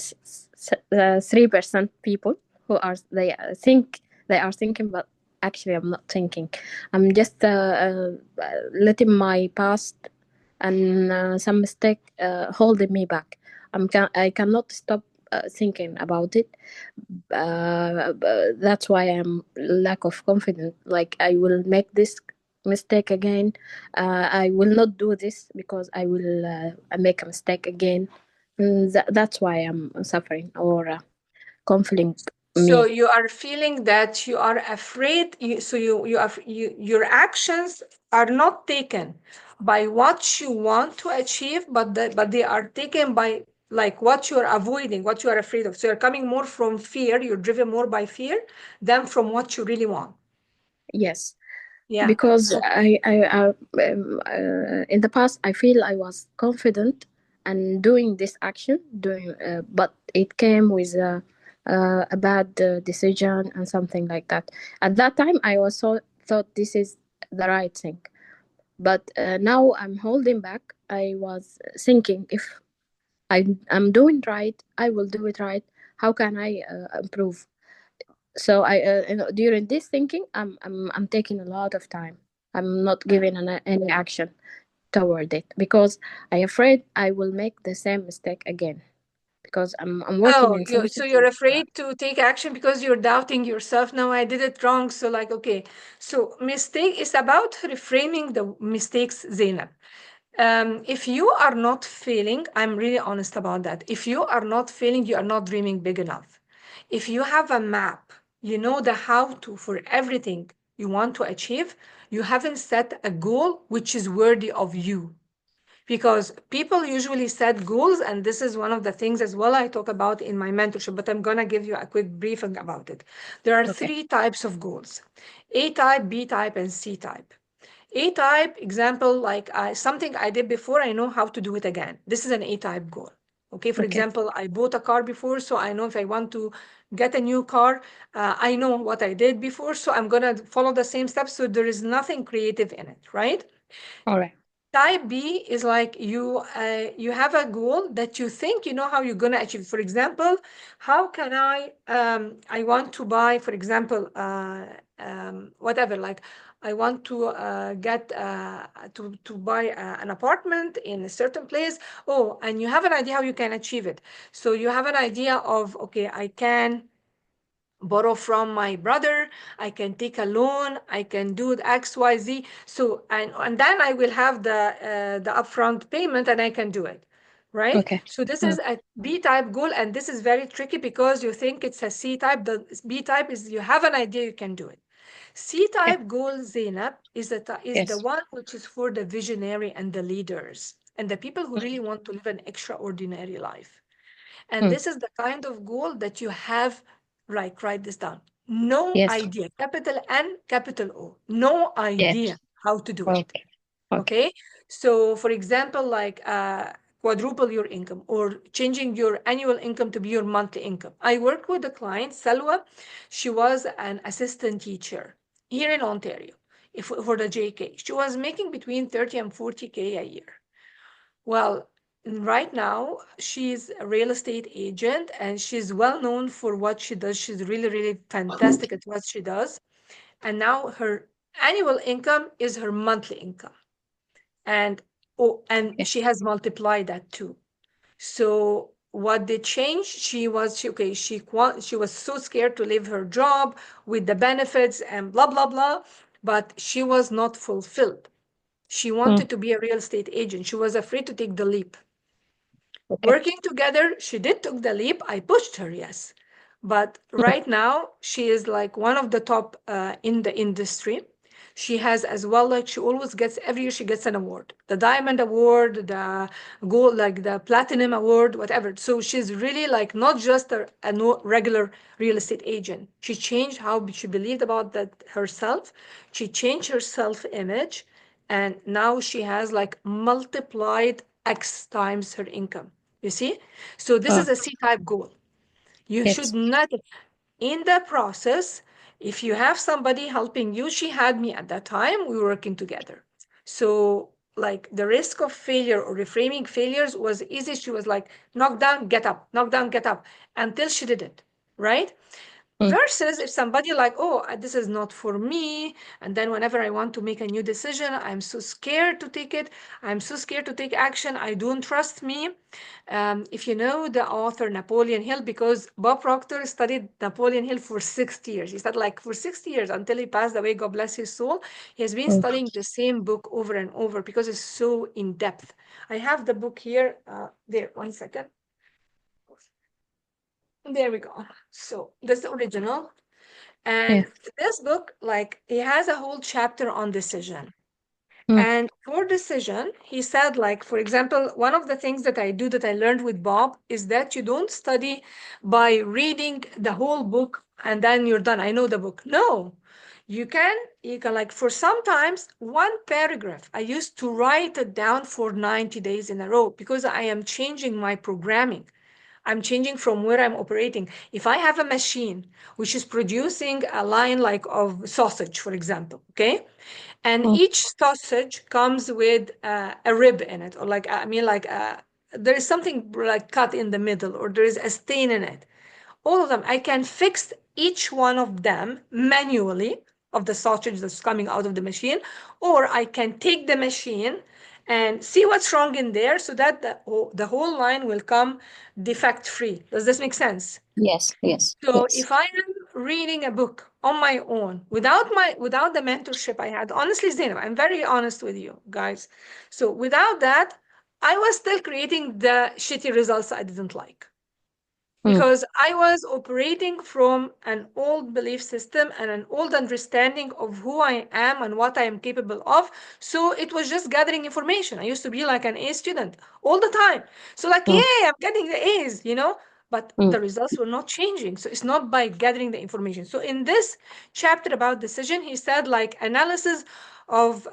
3% people who are they are thinking, but actually I'm not thinking. I'm just letting my past and some mistake holding me back. I cannot stop thinking about it. That's why I'm lack of confidence. Like I will make this mistake again. I will not do this because I will make a mistake again. That's why I'm suffering or conflict So me. you are feeling that you are afraid. Your actions are not taken by what you want to achieve, but they are taken by like what you're avoiding, what you are afraid of. So you're coming more from fear. You're driven more by fear than from what you really want. Yes, Yeah. because Okay. in the past I feel I was confident and doing this action doing but it came with a bad decision and something like that. At that time I also thought this is the right thing, but now I'm holding back. I was thinking if I'm doing right, I will do it right. How can I improve? So during this thinking I'm taking a lot of time. I'm not giving any action toward it because I afraid I will make the same mistake again because I'm working Oh, in so something. you're afraid to take action because you're doubting yourself. No, I did it wrong. So like, okay. So mistake is about reframing the mistakes, Zainab. If you are not failing, I'm really honest about that. If you are not failing, you are not dreaming big enough. If you have a map, you know the how to for everything you want to achieve, you haven't set a goal which is worthy of you. because people usually set goals, and this is one of the things as well I talk about in my mentorship, but I'm going to give you a quick briefing about it. There are Okay. three types of goals: A type, B type, and C type. A type, example, like something I did before, I know how to do it again. This is an A type goal. Okay, for Okay. example, I bought a car before, so I know if I want to get a new car, I know what I did before, so I'm going to follow the same steps. So there is nothing creative in it, right? All right. Type B is like you have a goal that you think you know how you're gonna achieve. For example, how can I want to buy, for example, whatever, like I want to get to buy an apartment in a certain place. Oh, and you have an idea how you can achieve it. So you have an idea of, okay, I can borrow from my brother, I can take a loan, I can do XYZ. So and then I will have the upfront payment and I can do it. Right? Okay. So this is a B type goal, and this is very tricky because you think it's a C type. The B type is you have an idea, you can do it. C Okay. type goal, Zainab, is the Yes. one which is for the visionary and the leaders and the people who really want to live an extraordinary life. And Mm. this is the kind of goal that you have, like, write this down. No Yes. idea, capital N, capital O. No Yes. idea how to do it. Okay. Okay. Okay. So, for example, like quadruple your income or changing your annual income to be your monthly income. I worked with a client, Salwa. She was an assistant teacher here in Ontario for the JK. She was making between 30 and 40K a year. Well, right now she's a real estate agent and she's well known for what she does. She's really, really fantastic at what she does. And now her annual income is her monthly income. And and Okay. she has multiplied that too. So what did change? Okay, she was so scared to leave her job with the benefits and blah blah blah, but she was not fulfilled. She Mm. wanted to be a real estate agent. She was afraid to take the leap. Okay. Working together, she did took the leap. I pushed her, yes. But Mm. right now, she is like one of the top in the industry. She has as well, like she always gets every year she gets an award, the diamond award, the gold, like the platinum award, whatever. So she's really like not just a regular real estate agent. She changed how she believed about that herself. She changed her self image, and now she has like multiplied X times her income. You see? So this Oh. is a C-type goal. You should Yes. not, in the process, if you have somebody helping you, she had me at that time, we were working together. So like the risk of failure or reframing failures was easy. She was like, knock down, get up, knock down, get up, until she did it, right? Mm. Versus if somebody like, oh, this is not for me, and then whenever I want to make a new decision, I'm so scared to take it. I'm so scared to take action. I don't trust me. If you know the author Napoleon Hill, because Bob Proctor studied Napoleon Hill for 60 years. He said, like, for 60 years until he passed away, God bless his soul, he has been Mm. studying the same book over and over because it's so in depth. I have the book here. There, one second. There we go. So that's the original. Yeah. And this book, like, he has a whole chapter on decision. Mm. And for decision, he said, like, for example, one of the things that I do that I learned with Bob is that you don't study by reading the whole book and then you're done. I know the book. No, you can like for sometimes one paragraph. I used to write it down for 90 days in a row because I am changing my programming. I'm changing from where I'm operating. If I have a machine which is producing a line like of sausage, for example, okay, and Mm. each sausage comes with a rib in it, or like I mean, like there is something like cut in the middle, or there is a stain in it. All of them, I can fix each one of them manually of the sausage that's coming out of the machine, or I can take the machine and see what's wrong in there so that the whole line will come defect free. Does this make sense? Yes. Yes. So Yes. if I am reading a book on my own without the mentorship I had, honestly, Zainab, I'm very honest with you guys. So without that, I was still creating the shitty results I didn't like. Mm. because I was operating from an old belief system and an old understanding of who I am and what I am capable of. So it was just gathering information. I used to be like an A student all the time. So, like, Mm. yay, I'm getting the A's, but Mm. the results were not changing. So it's not by gathering the information. So in this chapter about decision, he said, like, analysis of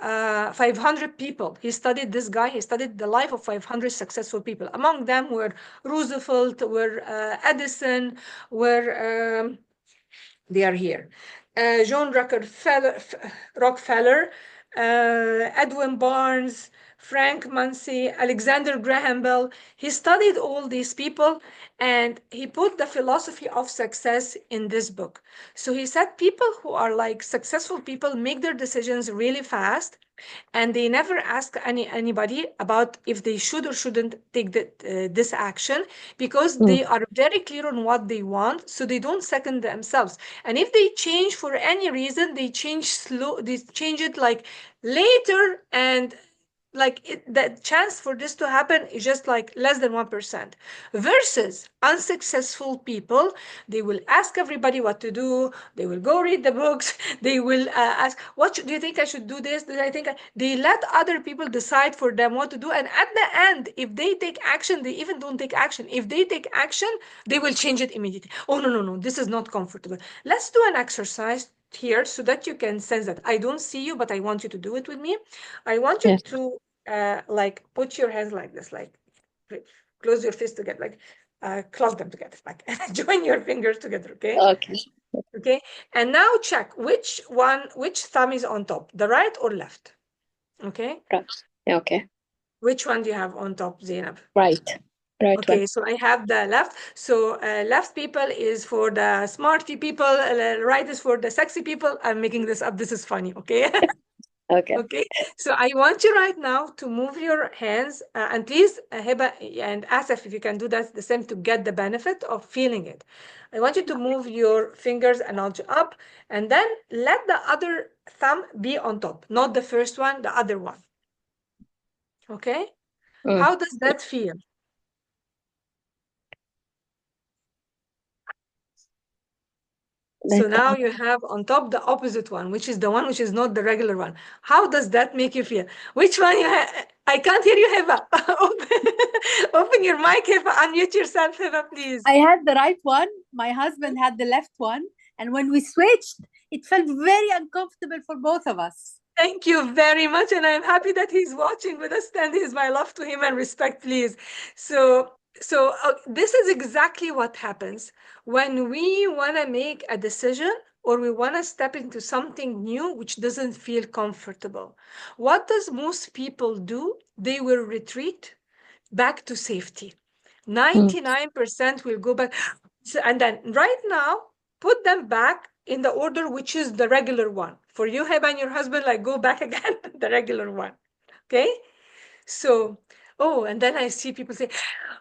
500 people. He studied this guy, he studied the life of 500 successful people. Among them were Roosevelt, were Edison, were they are here. John Rockefeller, Edwin Barnes, Frank Munsey, Alexander Graham Bell. He studied all these people and he put the philosophy of success in this book. So he said people who are like successful people make their decisions really fast and they never ask anybody about if they should or shouldn't take this action because Mm. they are very clear on what they want, so they don't second themselves. And if they change for any reason, they change it like later, and like the chance for this to happen is just like less than 1%. Versus unsuccessful people, they will ask everybody what to do, they will go read the books, they will ask, do you think I should do this, do I think they let other people decide for them what to do, and at the end, if they take action, they even don't take action. If they take action, they will change it immediately. Oh, no, no, no, this is not comfortable. Let's do an exercise here so that you can sense that I don't see you, but I want you to do it with me. I want you Yes. to like put your hands like this, like close your fists together, like close them together, like join your fingers together, okay? Okay. Okay. And now check which thumb is on top, the right or left? Okay. Right. Okay. Which one do you have on top, Zainab? Right. Right one. Okay, so I have the left. So left people is for the smarty people, right is for the sexy people. I'm making this up. This is funny. Okay. Okay. Okay, so I want you right now to move your hands, and please, Heba and Asif, if you can do that the same to get the benefit of feeling it. I want you to move your fingers a notch up, and then let the other thumb be on top, not the first one, the other one. Okay, Mm. how does that feel? So Let the now other. you have on top the opposite one, which is the one which is not the regular one. How does that make you feel? Which one you have? I can't hear you, Heba. Open your mic, Heba. Unmute yourself, Heba, please. I had the right one. My husband had the left one. And when we switched, it felt very uncomfortable for both of us. Thank you very much. And I'm happy that he's watching with us. Send his my love to him and respect, please. So this is exactly what happens when we want to make a decision or we want to step into something new which doesn't feel comfortable. What does most people do? They will retreat back to safety. Mm. 99% will go back. And then right now, put them back in the order which is the regular one. For you, Heba, and your husband, like go back again, the regular one. Okay? So, oh, and then I see people say,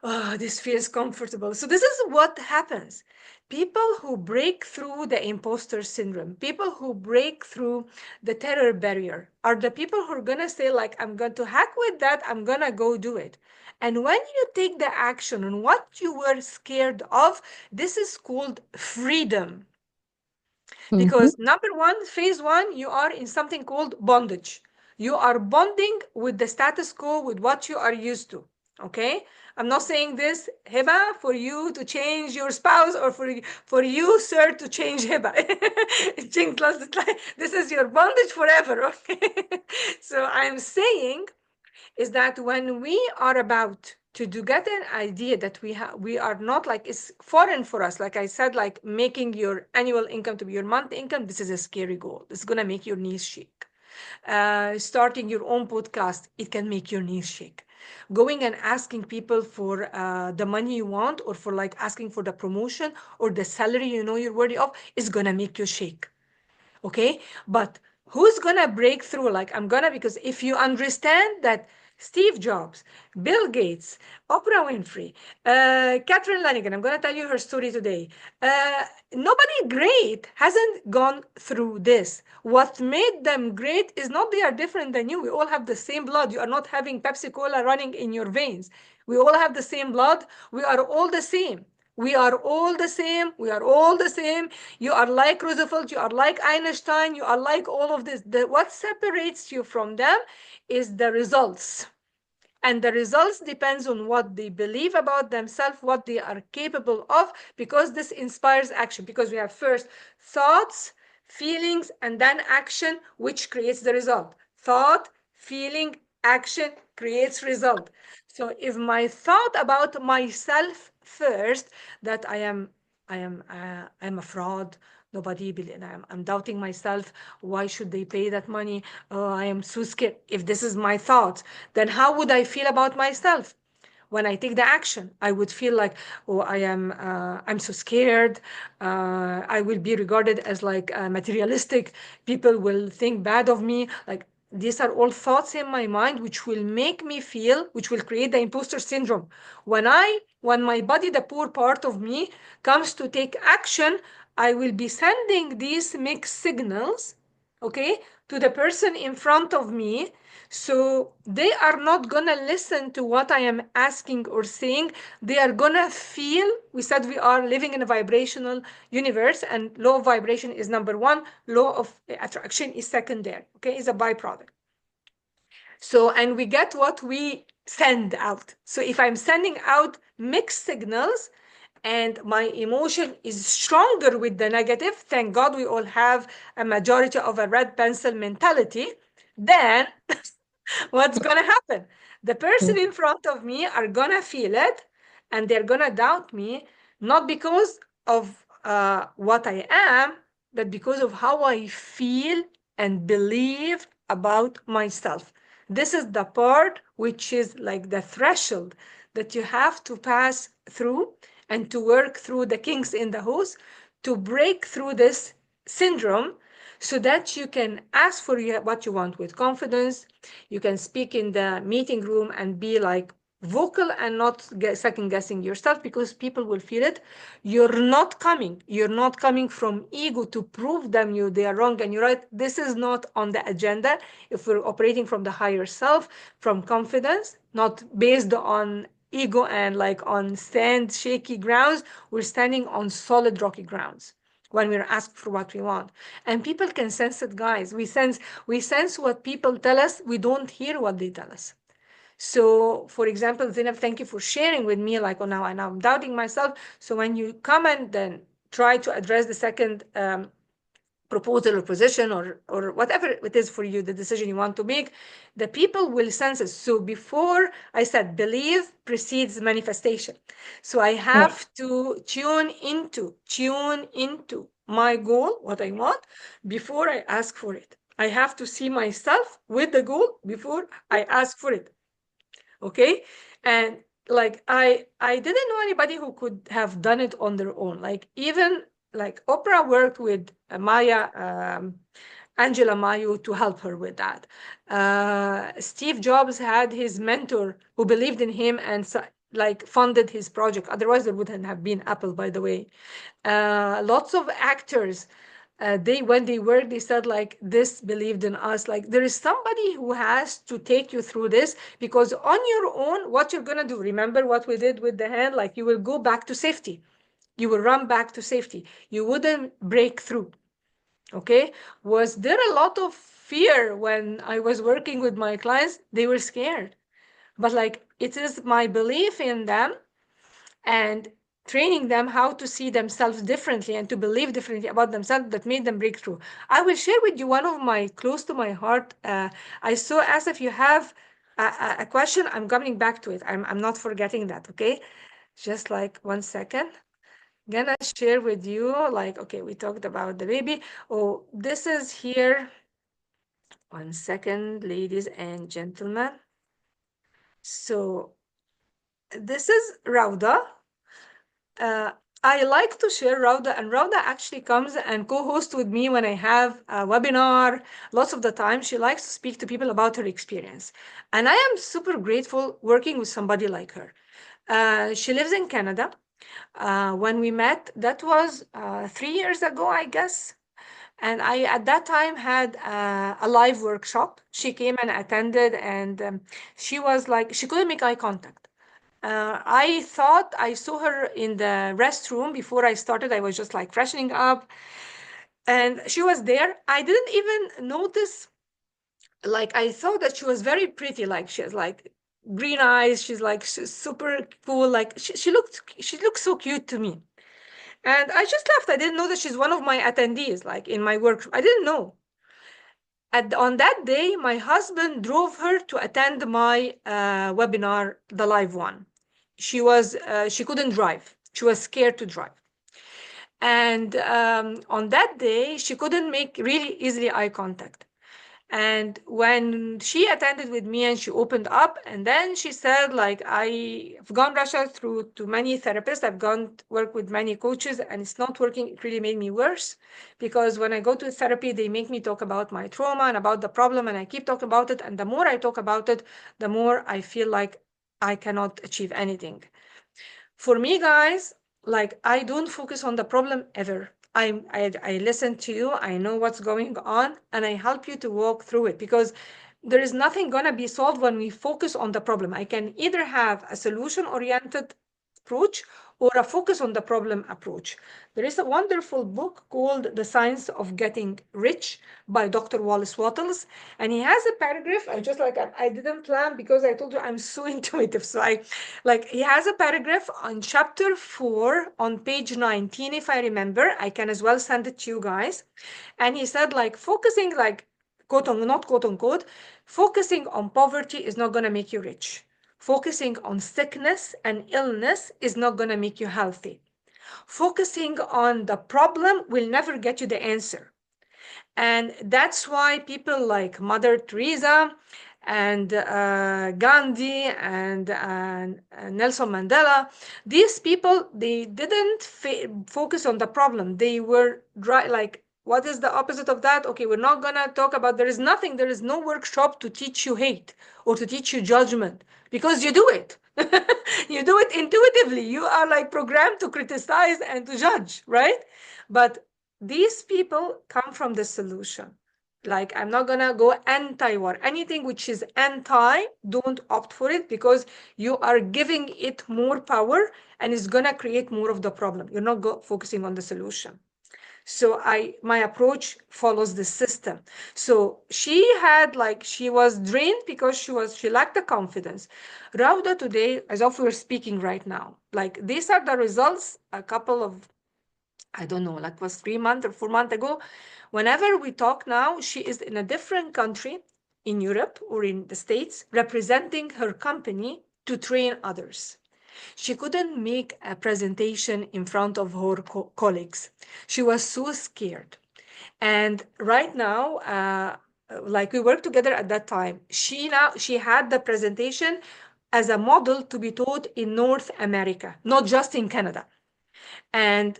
oh, this feels comfortable. So, this is what happens. People who break through the imposter syndrome, people who break through the terror barrier, are the people who are going to say, like, I'm going to hack with that, I'm going to go do it. And when you take the action on what you were scared of, this is called freedom. Mm-hmm. Because number one, phase one, you are in something called bondage. You are bonding with the status quo, with what you are used to. Okay? I'm not saying this, Heba, for you to change your spouse or for you, sir, to change Heba. This is your bondage forever. Okay? So I'm saying is that when we are about to get an idea that we are not like it's foreign for us, like I said, like making your annual income to be your monthly income, this is a scary goal. It's going to make your knees shake. Starting your own podcast, it can make your knees shake. Going and asking people for the money you want, or for like asking for the promotion or the salary you know you're worthy of, is going to make you shake. Okay, but who's gonna break through? Like, I'm gonna, because if you understand that Steve Jobs, Bill Gates, Oprah Winfrey, Catherine Lanigan, I'm gonna tell you her story today. Nobody great hasn't gone through this. What made them great is not they are different than you. We all have the same blood. You are not having Pepsi Cola running in your veins. We all have the same blood. We are all the same. We are all the same. We are all the same. You are like Roosevelt. You are like Einstein. You are like all of this. What separates you from them is the results. And the results depends on what they believe about themselves, what they are capable of, because this inspires action. Because we have first thoughts, feelings, and then action, which creates the result. Thought, feeling, action creates result. So if my thought about myself first, that I'm a fraud, nobody believe, I'm doubting myself, why should they pay that money? Oh, I am so scared. If this is my thought, then how would I feel about myself? When I take the action, I would feel like, oh, I'm so scared. I will be regarded as like materialistic. People will think bad of me. Like, these are all thoughts in my mind, which will make me feel, which will create the imposter syndrome. When my body, the poor part of me, comes to take action, I will be sending these mixed signals, okay, to the person in front of me. So they are not gonna listen to what I am asking or saying. They are gonna feel. We said we are living in a vibrational universe, and law of vibration is number one. Law of attraction is secondary. Okay, is a byproduct. So, and we get what we send out. So if I'm sending out mixed signals, and my emotion is stronger with the negative, thank God we all have a majority of a red pencil mentality, then what's gonna happen? The person in front of me are gonna feel it, and they're gonna doubt me, not because of what I am, but because of how I feel and believe about myself. This is the part which is like the threshold that you have to pass through and to work through the kinks in the hose to break through this syndrome, so that you can ask for what you want with confidence. You can speak in the meeting room and be like vocal and not second guessing yourself, because people will feel it. You're not coming from ego to prove them they are wrong and you're right. This is not on the agenda. If we're operating from the higher self, from confidence, not based on ego and like on sand shaky grounds, we're standing on solid rocky grounds when we're asked for what we want. And people can sense it, guys. We sense what people tell us. We don't hear what they tell us. So, for example, Zinab, thank you for sharing with me, like, oh, now I'm doubting myself. So when you come and then try to address the second proposal or position or whatever it is for you, the decision you want to make, the people will sense it. So before I said believe precedes manifestation. So I have to tune into my goal, what I want, before I ask for it. I have to see myself with the goal before I ask for it. Okay. And like I didn't know anybody who could have done it on their own. Like, even like Oprah worked with Angela Mayo to help her with that. Steve Jobs had his mentor who believed in him and like funded his project. Otherwise, there wouldn't have been Apple, by the way. Lots of actors, when they work, they said like this believed in us. Like, there is somebody who has to take you through this, because on your own, what you're gonna do? Remember what we did with the hand? Like, you will go back to safety. You will run back to safety. You wouldn't break through. Okay. Was there a lot of fear when I was working with my clients? They were scared. But like, it is my belief in them and training them how to see themselves differently and to believe differently about themselves that made them break through. I will share with you one of my close to my heart. I saw, as if you have a question, I'm coming back to it. I'm not forgetting that. Okay. Just like 1 second. Gonna share with you, like, okay, we talked about the baby. Oh, this is here. 1 second, ladies and gentlemen. So this is Rauda. I like to share Rauda, and Rauda actually comes and co-hosts with me when I have a webinar. Lots of the time, she likes to speak to people about her experience. And I am super grateful working with somebody like her. She lives in Canada. When we met, that was 3 years ago, I guess. And I, at that time, had a live workshop. She came and attended, and she was like, she couldn't make eye contact. I thought I saw her in the restroom before I started. I was just like freshening up, and she was there. I didn't even notice. Like I thought that she was very pretty. Like she has like green eyes. She's like super cool. Like she looked so cute to me. And I just left. I didn't know that she's one of my attendees, like in my workshop. I didn't know. On that day, my husband drove her to attend my webinar, the live one. She couldn't drive. She was scared to drive. And on that day, she couldn't make really easily eye contact. And when she attended with me and she opened up, and then she said, like, I've gone Russia through to many therapists, I've gone to work with many coaches, and it's not working. It really made me worse because when I go to therapy, they make me talk about my trauma and about the problem, and I keep talking about it. And the more I talk about it, the more I feel like I cannot achieve anything. For me, guys, like I don't focus on the problem ever. I listen to you, I know what's going on, and I help you to walk through it because there is nothing gonna be solved when we focus on the problem. I can either have a solution-oriented approach or a focus on the problem approach. There is a wonderful book called The Science of Getting Rich by Dr. Wallace Wattles, and he has a paragraph. I didn't plan because I told you I'm so intuitive. So he has a paragraph on chapter 4 on page 19, if I remember. I can as well send it to you guys. And he said, like, focusing, like, not quote unquote, focusing on poverty is not going to make you rich. Focusing on sickness and illness is not going to make you healthy. Focusing on the problem will never get you the answer. And that's why people like Mother Teresa and Gandhi and Nelson Mandela, these people, they didn't focus on the problem. They were like, what is the opposite of that? Okay, we're not gonna talk about, there is no workshop to teach you hate or to teach you judgment because you do it. You do it intuitively. You are like programmed to criticize and to judge, right? But these people come from the solution. Like, I'm not gonna go anti-war. Anything which is anti, don't opt for it because you are giving it more power and it's gonna create more of the problem. You're not focusing on the solution. So my approach follows the system. So she was drained because she lacked the confidence. Rauda today, as of we're speaking right now, like these are the results a couple of, I don't know, like was 3 months or 4 months ago. Whenever we talk now, she is in a different country in Europe or in the States representing her company to train others. She couldn't make a presentation in front of her colleagues. She was so scared. And right now, like we worked together at that time, she had the presentation as a model to be taught in North America, not just in Canada. And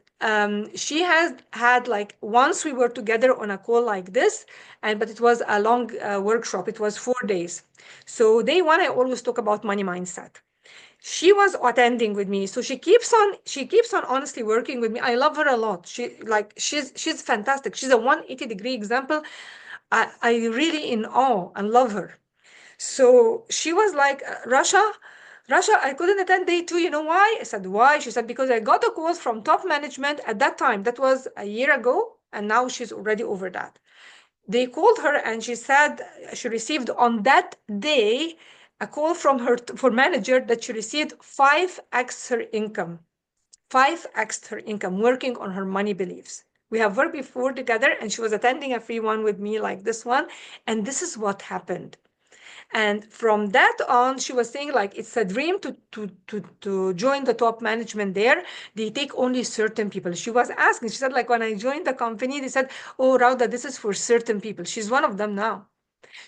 she has had, like, once we were together on a call like this, but it was a long workshop. It was 4 days. So day one, I always talk about money mindset. She was attending with me, so she keeps on honestly working with me. I love her a lot. She's fantastic. She's a 180-degree example. I really in awe and love her. So she was like, Russia, I couldn't attend day 2. You know why? I said, why? She said, because I got a call from top management at that time. That was a year ago, and now she's already over that. They called her and she said she received on that day a call from her for manager that she received 5x her income. 5x her income working on her money beliefs. We have worked before together and she was attending a free one with me like this one. And this is what happened. And from that on, she was saying, like, it's a dream to join the top management there. They take only certain people. She was asking, she said, like, when I joined the company, they said, oh, Rauda, this is for certain people. She's one of them now.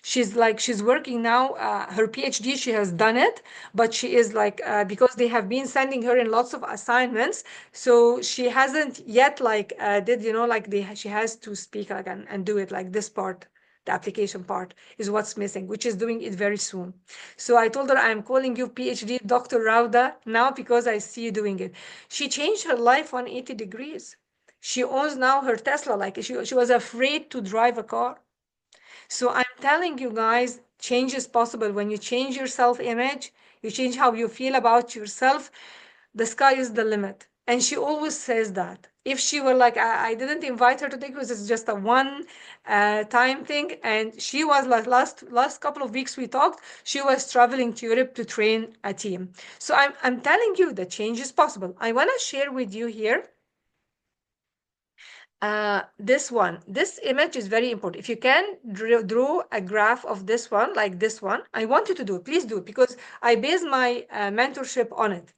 She's working now, her PhD, she has done it, but she is like, because they have been sending her in lots of assignments, so she hasn't yet she has to speak like and do it, like this part. The application part is what's missing, which is doing it very soon. So I told her, I'm calling you PhD Dr. Rauda now because I see you doing it. She changed her life 180 degrees. She owns now her Tesla. Like she was afraid to drive a car. So I'm telling you guys, change is possible. When you change your self-image, You change how you feel about yourself, the sky is the limit. And she always says that. If she were like, I didn't invite her today because it's just a one time thing. And she was like last couple of weeks we talked, she was traveling to Europe to train a team. So I'm telling you the change is possible. I want to share with you here this image is very important. If you can draw a graph of this one, like this one, I want you to do it. Please do it, because I base my mentorship on it.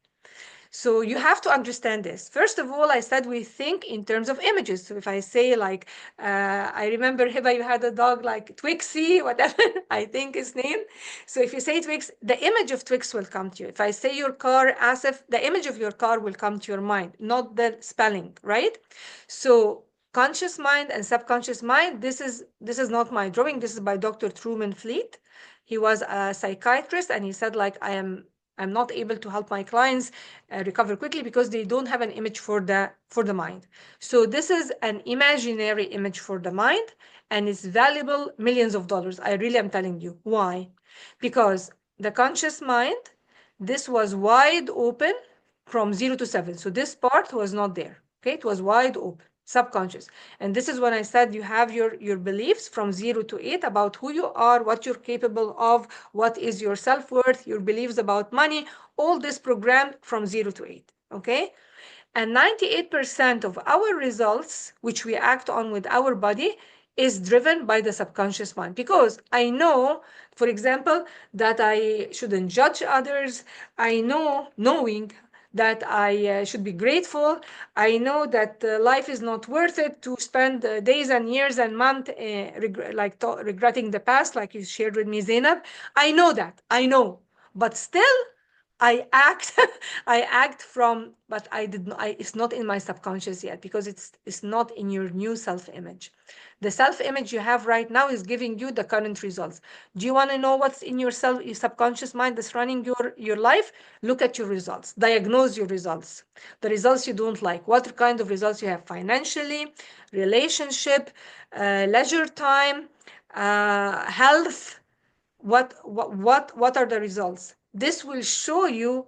So you have to understand this. First of all, I said we think in terms of images. So if I say like, I remember Hiba, you had a dog like Twixie, whatever I think his name. So if you say Twix, the image of Twix will come to you. If I say your car, Asif, the image of your car will come to your mind, not the spelling, right? So conscious mind and subconscious mind, this is not my drawing. This is by Dr. Truman Fleet. He was a psychiatrist, and he said like, I'm not able to help my clients recover quickly because they don't have an image for the mind. So this is an imaginary image for the mind, and it's valuable millions of dollars. I really am telling you. Why? Because the conscious mind, this was wide open from 0 to 7. So this part was not there. Okay, it was wide open, subconscious. And this is when I said you have your beliefs from 0 to 8 about who you are, what you're capable of, what is your self-worth, your beliefs about money, all this programmed from 0 to 8. Okay. And 98% of our results, which we act on with our body, is driven by the subconscious mind. Because I know, for example, that I shouldn't judge others. I know, knowing that I should be grateful. I know that life is not worth it to spend days and years and months regretting the past, like you shared with me, Zainab. I know that. I know. But still, I act, I act from, but I did not, it's not in my subconscious yet, because it's not in your new self-image. The self-image you have right now is giving you the current results. Do you want to know what's in your subconscious mind that's running your life? Look at your results. Diagnose your results. The results you don't like. What kind of results you have financially, relationship, leisure time, health. What are the results? This will show you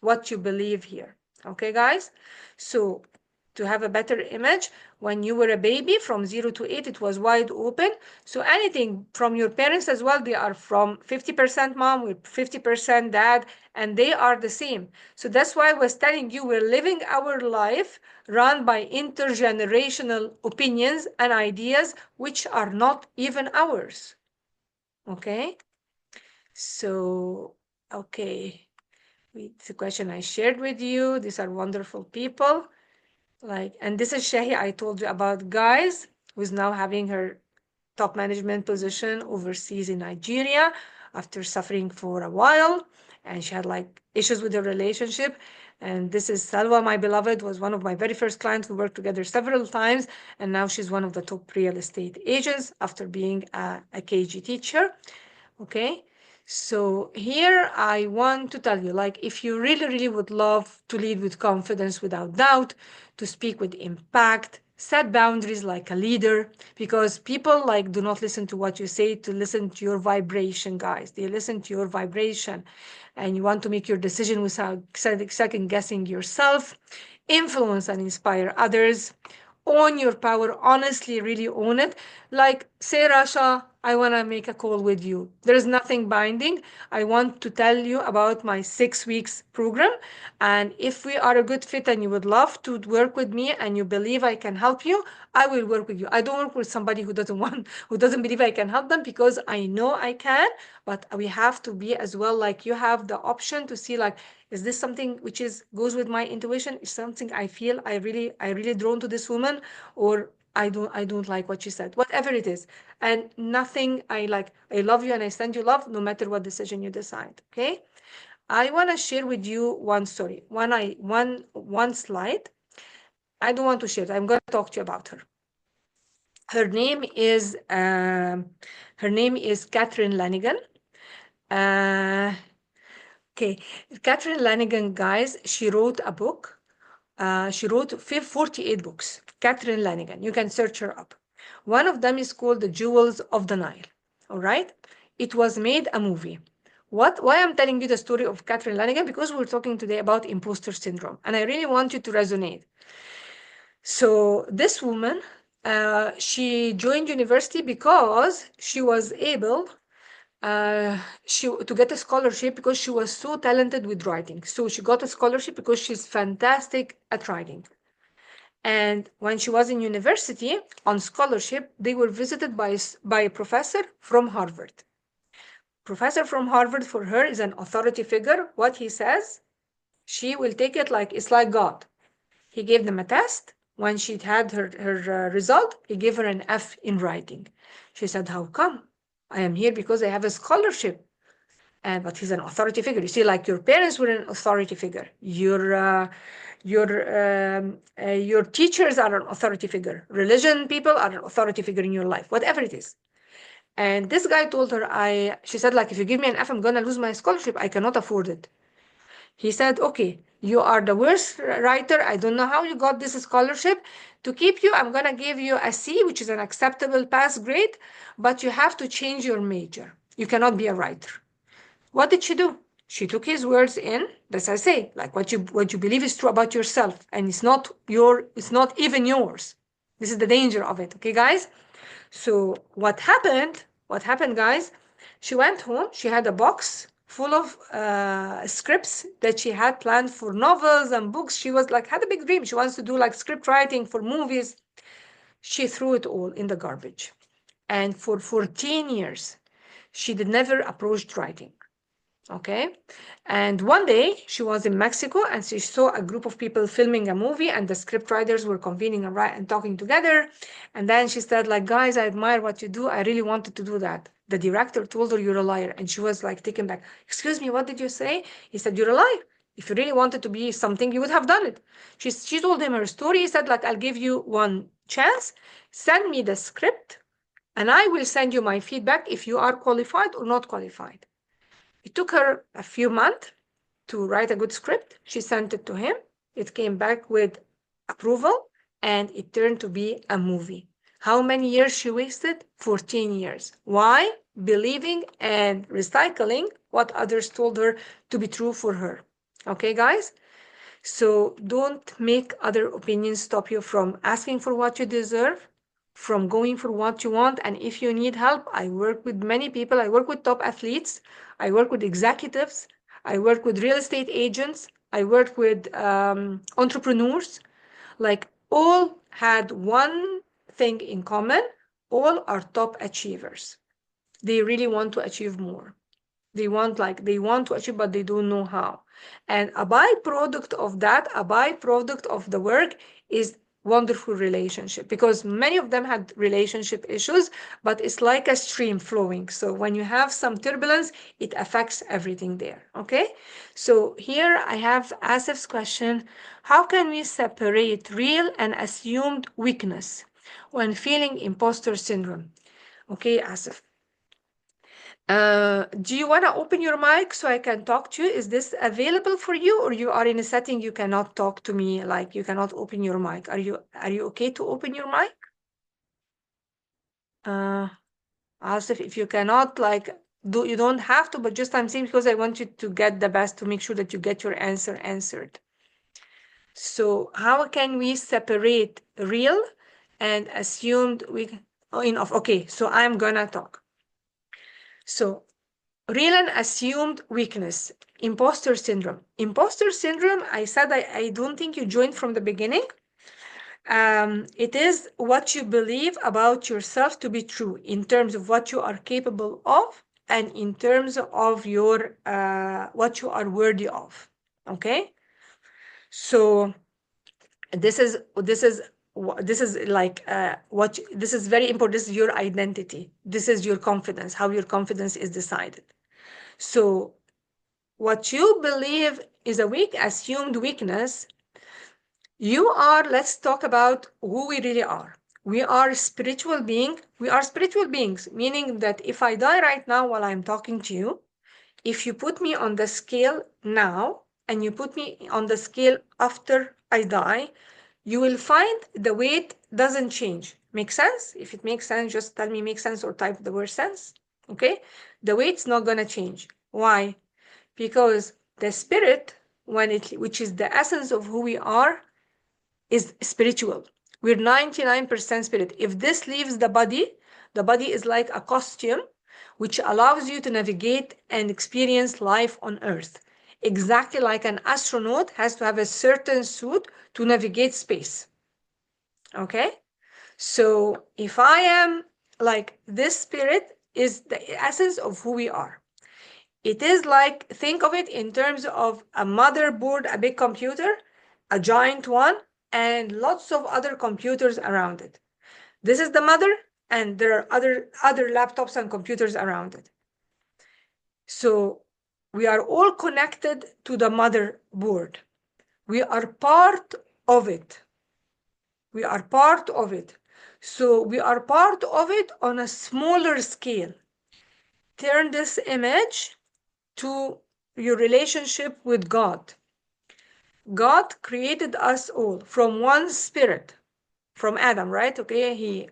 what you believe here. Okay, guys? So to have a better image, when you were a baby from 0 to 8, it was wide open. So anything from your parents as well, they are from 50% mom with 50% dad, and they are the same. So that's why I was telling you, we're living our life run by intergenerational opinions and ideas, which are not even ours. Okay? So, okay, it's a question I shared with you. These are wonderful people. And this is Shahi, I told you about, guys, who's now having her top management position overseas in Nigeria after suffering for a while. And she had issues with her relationship. And this is Salwa, my beloved, was one of my very first clients. We worked together several times. And now she's one of the top real estate agents after being a KG teacher. Okay. So here I want to tell you, if you really, really would love to lead with confidence, without doubt, to speak with impact, set boundaries like a leader, because people do not listen to what you say, to listen to your vibration, guys. They listen to your vibration, and you want to make your decision without second guessing yourself, influence and inspire others, own your power, honestly, really own it. Say, Rasha, I want to make a call with you. There's nothing binding. I want to tell you about my 6 weeks program. And if we are a good fit and you would love to work with me and you believe I can help you, I will work with you. I don't work with somebody who doesn't believe I can help them, because I know I can, but we have to be as well, you have the option to see, is this something which goes with my intuition? Is something I feel I really drawn to this woman, or I don't like what she said, whatever it is. And nothing, I love you and I send you love no matter what decision you decide. Okay. I want to share with you one story. One slide. I don't want to share it. I'm going to talk to you about her. Her name is Catherine Lanigan. Okay, Catherine Lanigan, guys, she wrote a book. She wrote 48 books. Catherine Lanigan, you can search her up. One of them is called The Jewels of the Nile. All right, it was made a movie Why I'm telling you the story of Catherine Lanigan? Because we're talking today about imposter syndrome, and I really want you to resonate. So this woman, she joined university because she was able to get a scholarship because she was so talented with writing. So she got a scholarship because she's fantastic at writing. And when she was in university on scholarship, they were visited by a professor from Harvard. Professor from Harvard for her is an authority figure. What he says, she will take it like it's like God. He gave them a test. When she had her result, he gave her an F in writing. She said, how come? I am here because I have a scholarship. But he's an authority figure. You see, like your parents were an authority figure. Your teachers are an authority figure. Religion people are an authority figure in your life, whatever it is. And this guy told her, she said, like, if you give me an F, I'm gonna lose my scholarship. I cannot afford it. He said, okay, you are the worst writer. I don't know how you got this scholarship. To keep you, I'm gonna give you a C, which is an acceptable pass grade, but you have to change your major. You cannot be a writer. What did she do? She took his words in, as I say, like what you believe is true about yourself, and it's not even yours. This is the danger of it, okay, guys? So what happened, guys? She went home, she had a box full of scripts that she had planned for novels and books. She was like, had a big dream. She wants to do like script writing for movies. She threw it all in the garbage. And for 14 years, she did never approach writing. Okay. And one day she was in Mexico and she saw a group of people filming a movie and the script writers were convening and talking together. And then she said, like, guys, I admire what you do. I really wanted to do that. The director told her, you're a liar. And she was like taken back. Excuse me, what did you say? He said, you're a liar. If you really wanted to be something, you would have done it. She told him her story. He said, like, I'll give you one chance. Send me the script and I will send you my feedback if you are qualified or not qualified. It took her a few months to write a good script. She sent it to him. It came back with approval and it turned to be a movie. How many years she wasted? 14 years. Why? Believing and recycling what others told her to be true for her. Okay, guys? So don't make other opinions stop you from asking for what you deserve, from going for what you want. And if you need help, I work with many people. I work with top athletes. I work with executives. I work with real estate agents. I work with entrepreneurs. Like, all had one thing in common. All are top achievers. They really want to achieve more. They want to achieve, but they don't know how. And a byproduct of that, a byproduct of the work is wonderful relationship, because many of them had relationship issues, but it's like a stream flowing. So when you have some turbulence, it affects everything there. Okay. So here I have Asif's question. How can we separate real and assumed weakness when feeling imposter syndrome? Okay, Asif. Do you want to open your mic so I can talk to you? Is this available for you, or you are in a setting you cannot talk to me, like you cannot open your mic? Are you okay to open your mic? Asif, if you cannot, like, you don't have to, but just I'm saying because I want you to get the best, to make sure that you get your answer answered. So how can we separate real and assumed enough? Okay, so I'm gonna talk. So real and assumed weakness, imposter syndrome. Imposter syndrome, I said I don't think you joined from the beginning. It is what you believe about yourself to be true in terms of what you are capable of and in terms of your what you are worthy of. Okay, so this is like this is very important. This is your identity. This is your confidence. How your confidence is decided. So what you believe is a assumed weakness, let's talk about who we really are. We are spiritual beings, meaning that if I die right now while I'm talking to you, if you put me on the scale now and you put me on the scale after I die, you will find the weight doesn't change. Make sense? If it makes sense, just tell me makes sense or type the word sense. Okay? The weight's not gonna change. Why? Because the spirit, which is the essence of who we are, is spiritual. We're 99% spirit. If this leaves the body is like a costume which allows you to navigate and experience life on Earth. Exactly like an astronaut has to have a certain suit to navigate space. Okay? So if I am like this spirit is the essence of who we are. It is like, think of it in terms of a motherboard, a big computer, a giant one, and lots of other computers around it. This is the mother, and there are other laptops and computers around it. So we are all connected to the motherboard. We are part of it. We are part of it. So we are part of it on a smaller scale. Turn this image to your relationship with God. God created us all from one spirit, from Adam, right? Okay, he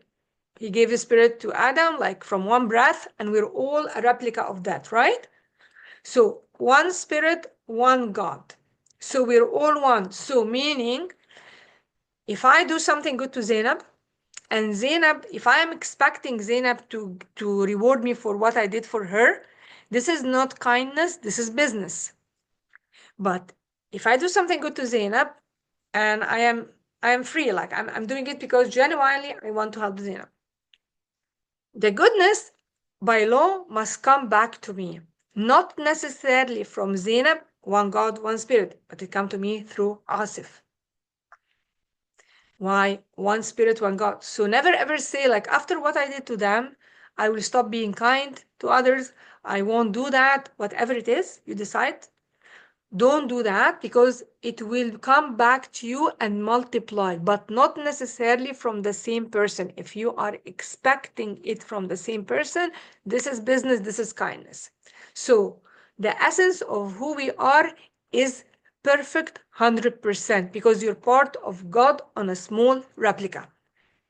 gave his spirit to Adam, like from one breath, and we're all a replica of that, right? So one spirit, one God. So we're all one. So meaning, if I do something good to Zainab, and Zainab, if I am expecting Zainab to reward me for what I did for her, this is not kindness, this is business. But if I do something good to Zainab, and I am free, like I'm doing it because genuinely I want to help Zainab. The goodness by law must come back to me, not necessarily from Zainab, one God, one spirit, but it come to me through Asif. Why? One spirit, one God. So never ever say like after what I did to them, I will stop being kind to others. I won't do that. Whatever it is, you decide. Don't do that because it will come back to you and multiply, but not necessarily from the same person. If you are expecting it from the same person, this is business, this is kindness. So the essence of who we are is perfect 100% because you're part of God on a small replica.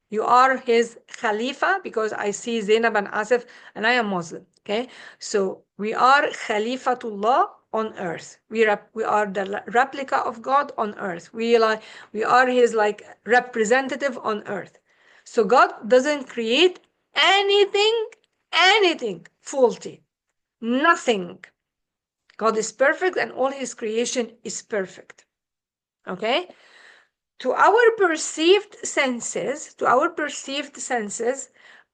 You are his Khalifa because I see Zainab and Asif and I am Muslim. Okay. So we are Khalifatullah on earth. We are the replica of God on earth. We are his like representative on earth. So God doesn't create anything faulty. Nothing. God is perfect and all his creation is perfect. Okay? To our perceived senses,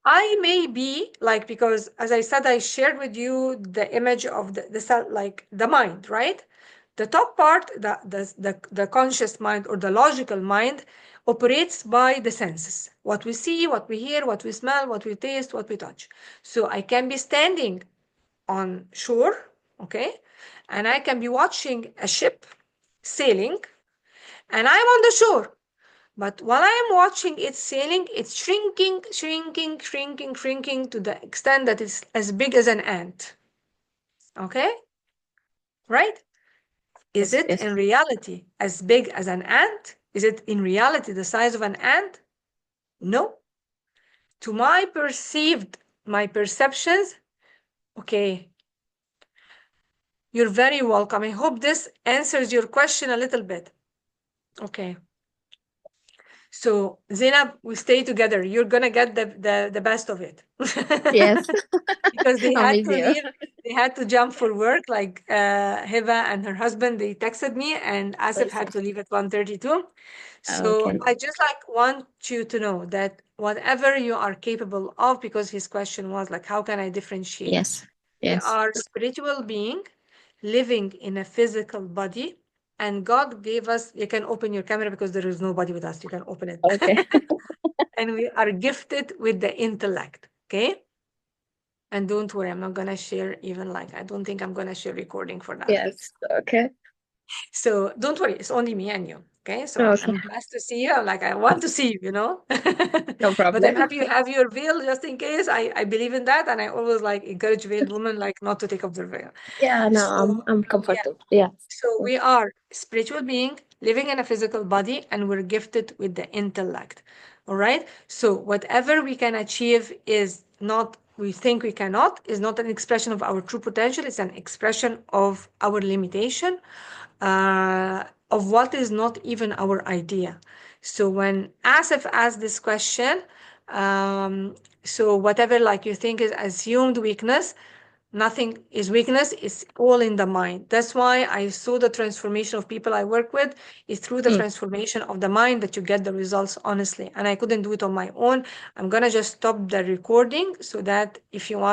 I may be like, because as I said, I shared with you the image of the cell, like the mind, right? The top part, the conscious mind or the logical mind operates by the senses. What we see, what we hear, what we smell, what we taste, what we touch. So I can be standing on shore, okay? And I can be watching a ship sailing and I'm on the shore. But while I am watching it sailing, it's shrinking to the extent that it's as big as an ant. Okay? Right? Is Yes, it yes. in reality as big as an ant? Is it in reality the size of an ant? No. To my perceptions, okay. You're very welcome. I hope this answers your question a little bit. Okay. So Zainab, we stay together. You're gonna get the best of it. Yes. Because they I'm had with to you. leave, they had to jump for work. Like Hiba and her husband, they texted me, and Asif had to leave at 1:32. So Okay. I just like want you to know that whatever you are capable of, because his question was like, how can I differentiate? Yes. We Yes. are spiritual being living in a physical body, and God gave us. You can open your camera because there is nobody with us. You can open it. Okay. And we are gifted with the intellect. Okay. And don't worry, I'm not gonna share even like I don't think I'm gonna share recording for that. Yes. Okay. So don't worry, it's only me and you. Okay. So Okay. I'm blessed to see you. I'm like, I want to see you, No But I'm problem. happy you have your veil just in case. I believe in that. And I always like encourage veiled women like not to take off their veil. Yeah, no, So I'm yeah. comfortable. Yeah. So we are spiritual being living in a physical body and we're gifted with the intellect. All right. So whatever we can achieve is not we think we cannot is not an expression of our true potential. It's an expression of our limitation, of what is not even our idea. So when Asif asked this question, so whatever like you think is assumed weakness, nothing is weakness, it's all in the mind. That's why I saw the transformation of people I work with is through the transformation of the mind that you get the results, honestly. And I couldn't do it on my own. I'm gonna just stop the recording so that if you want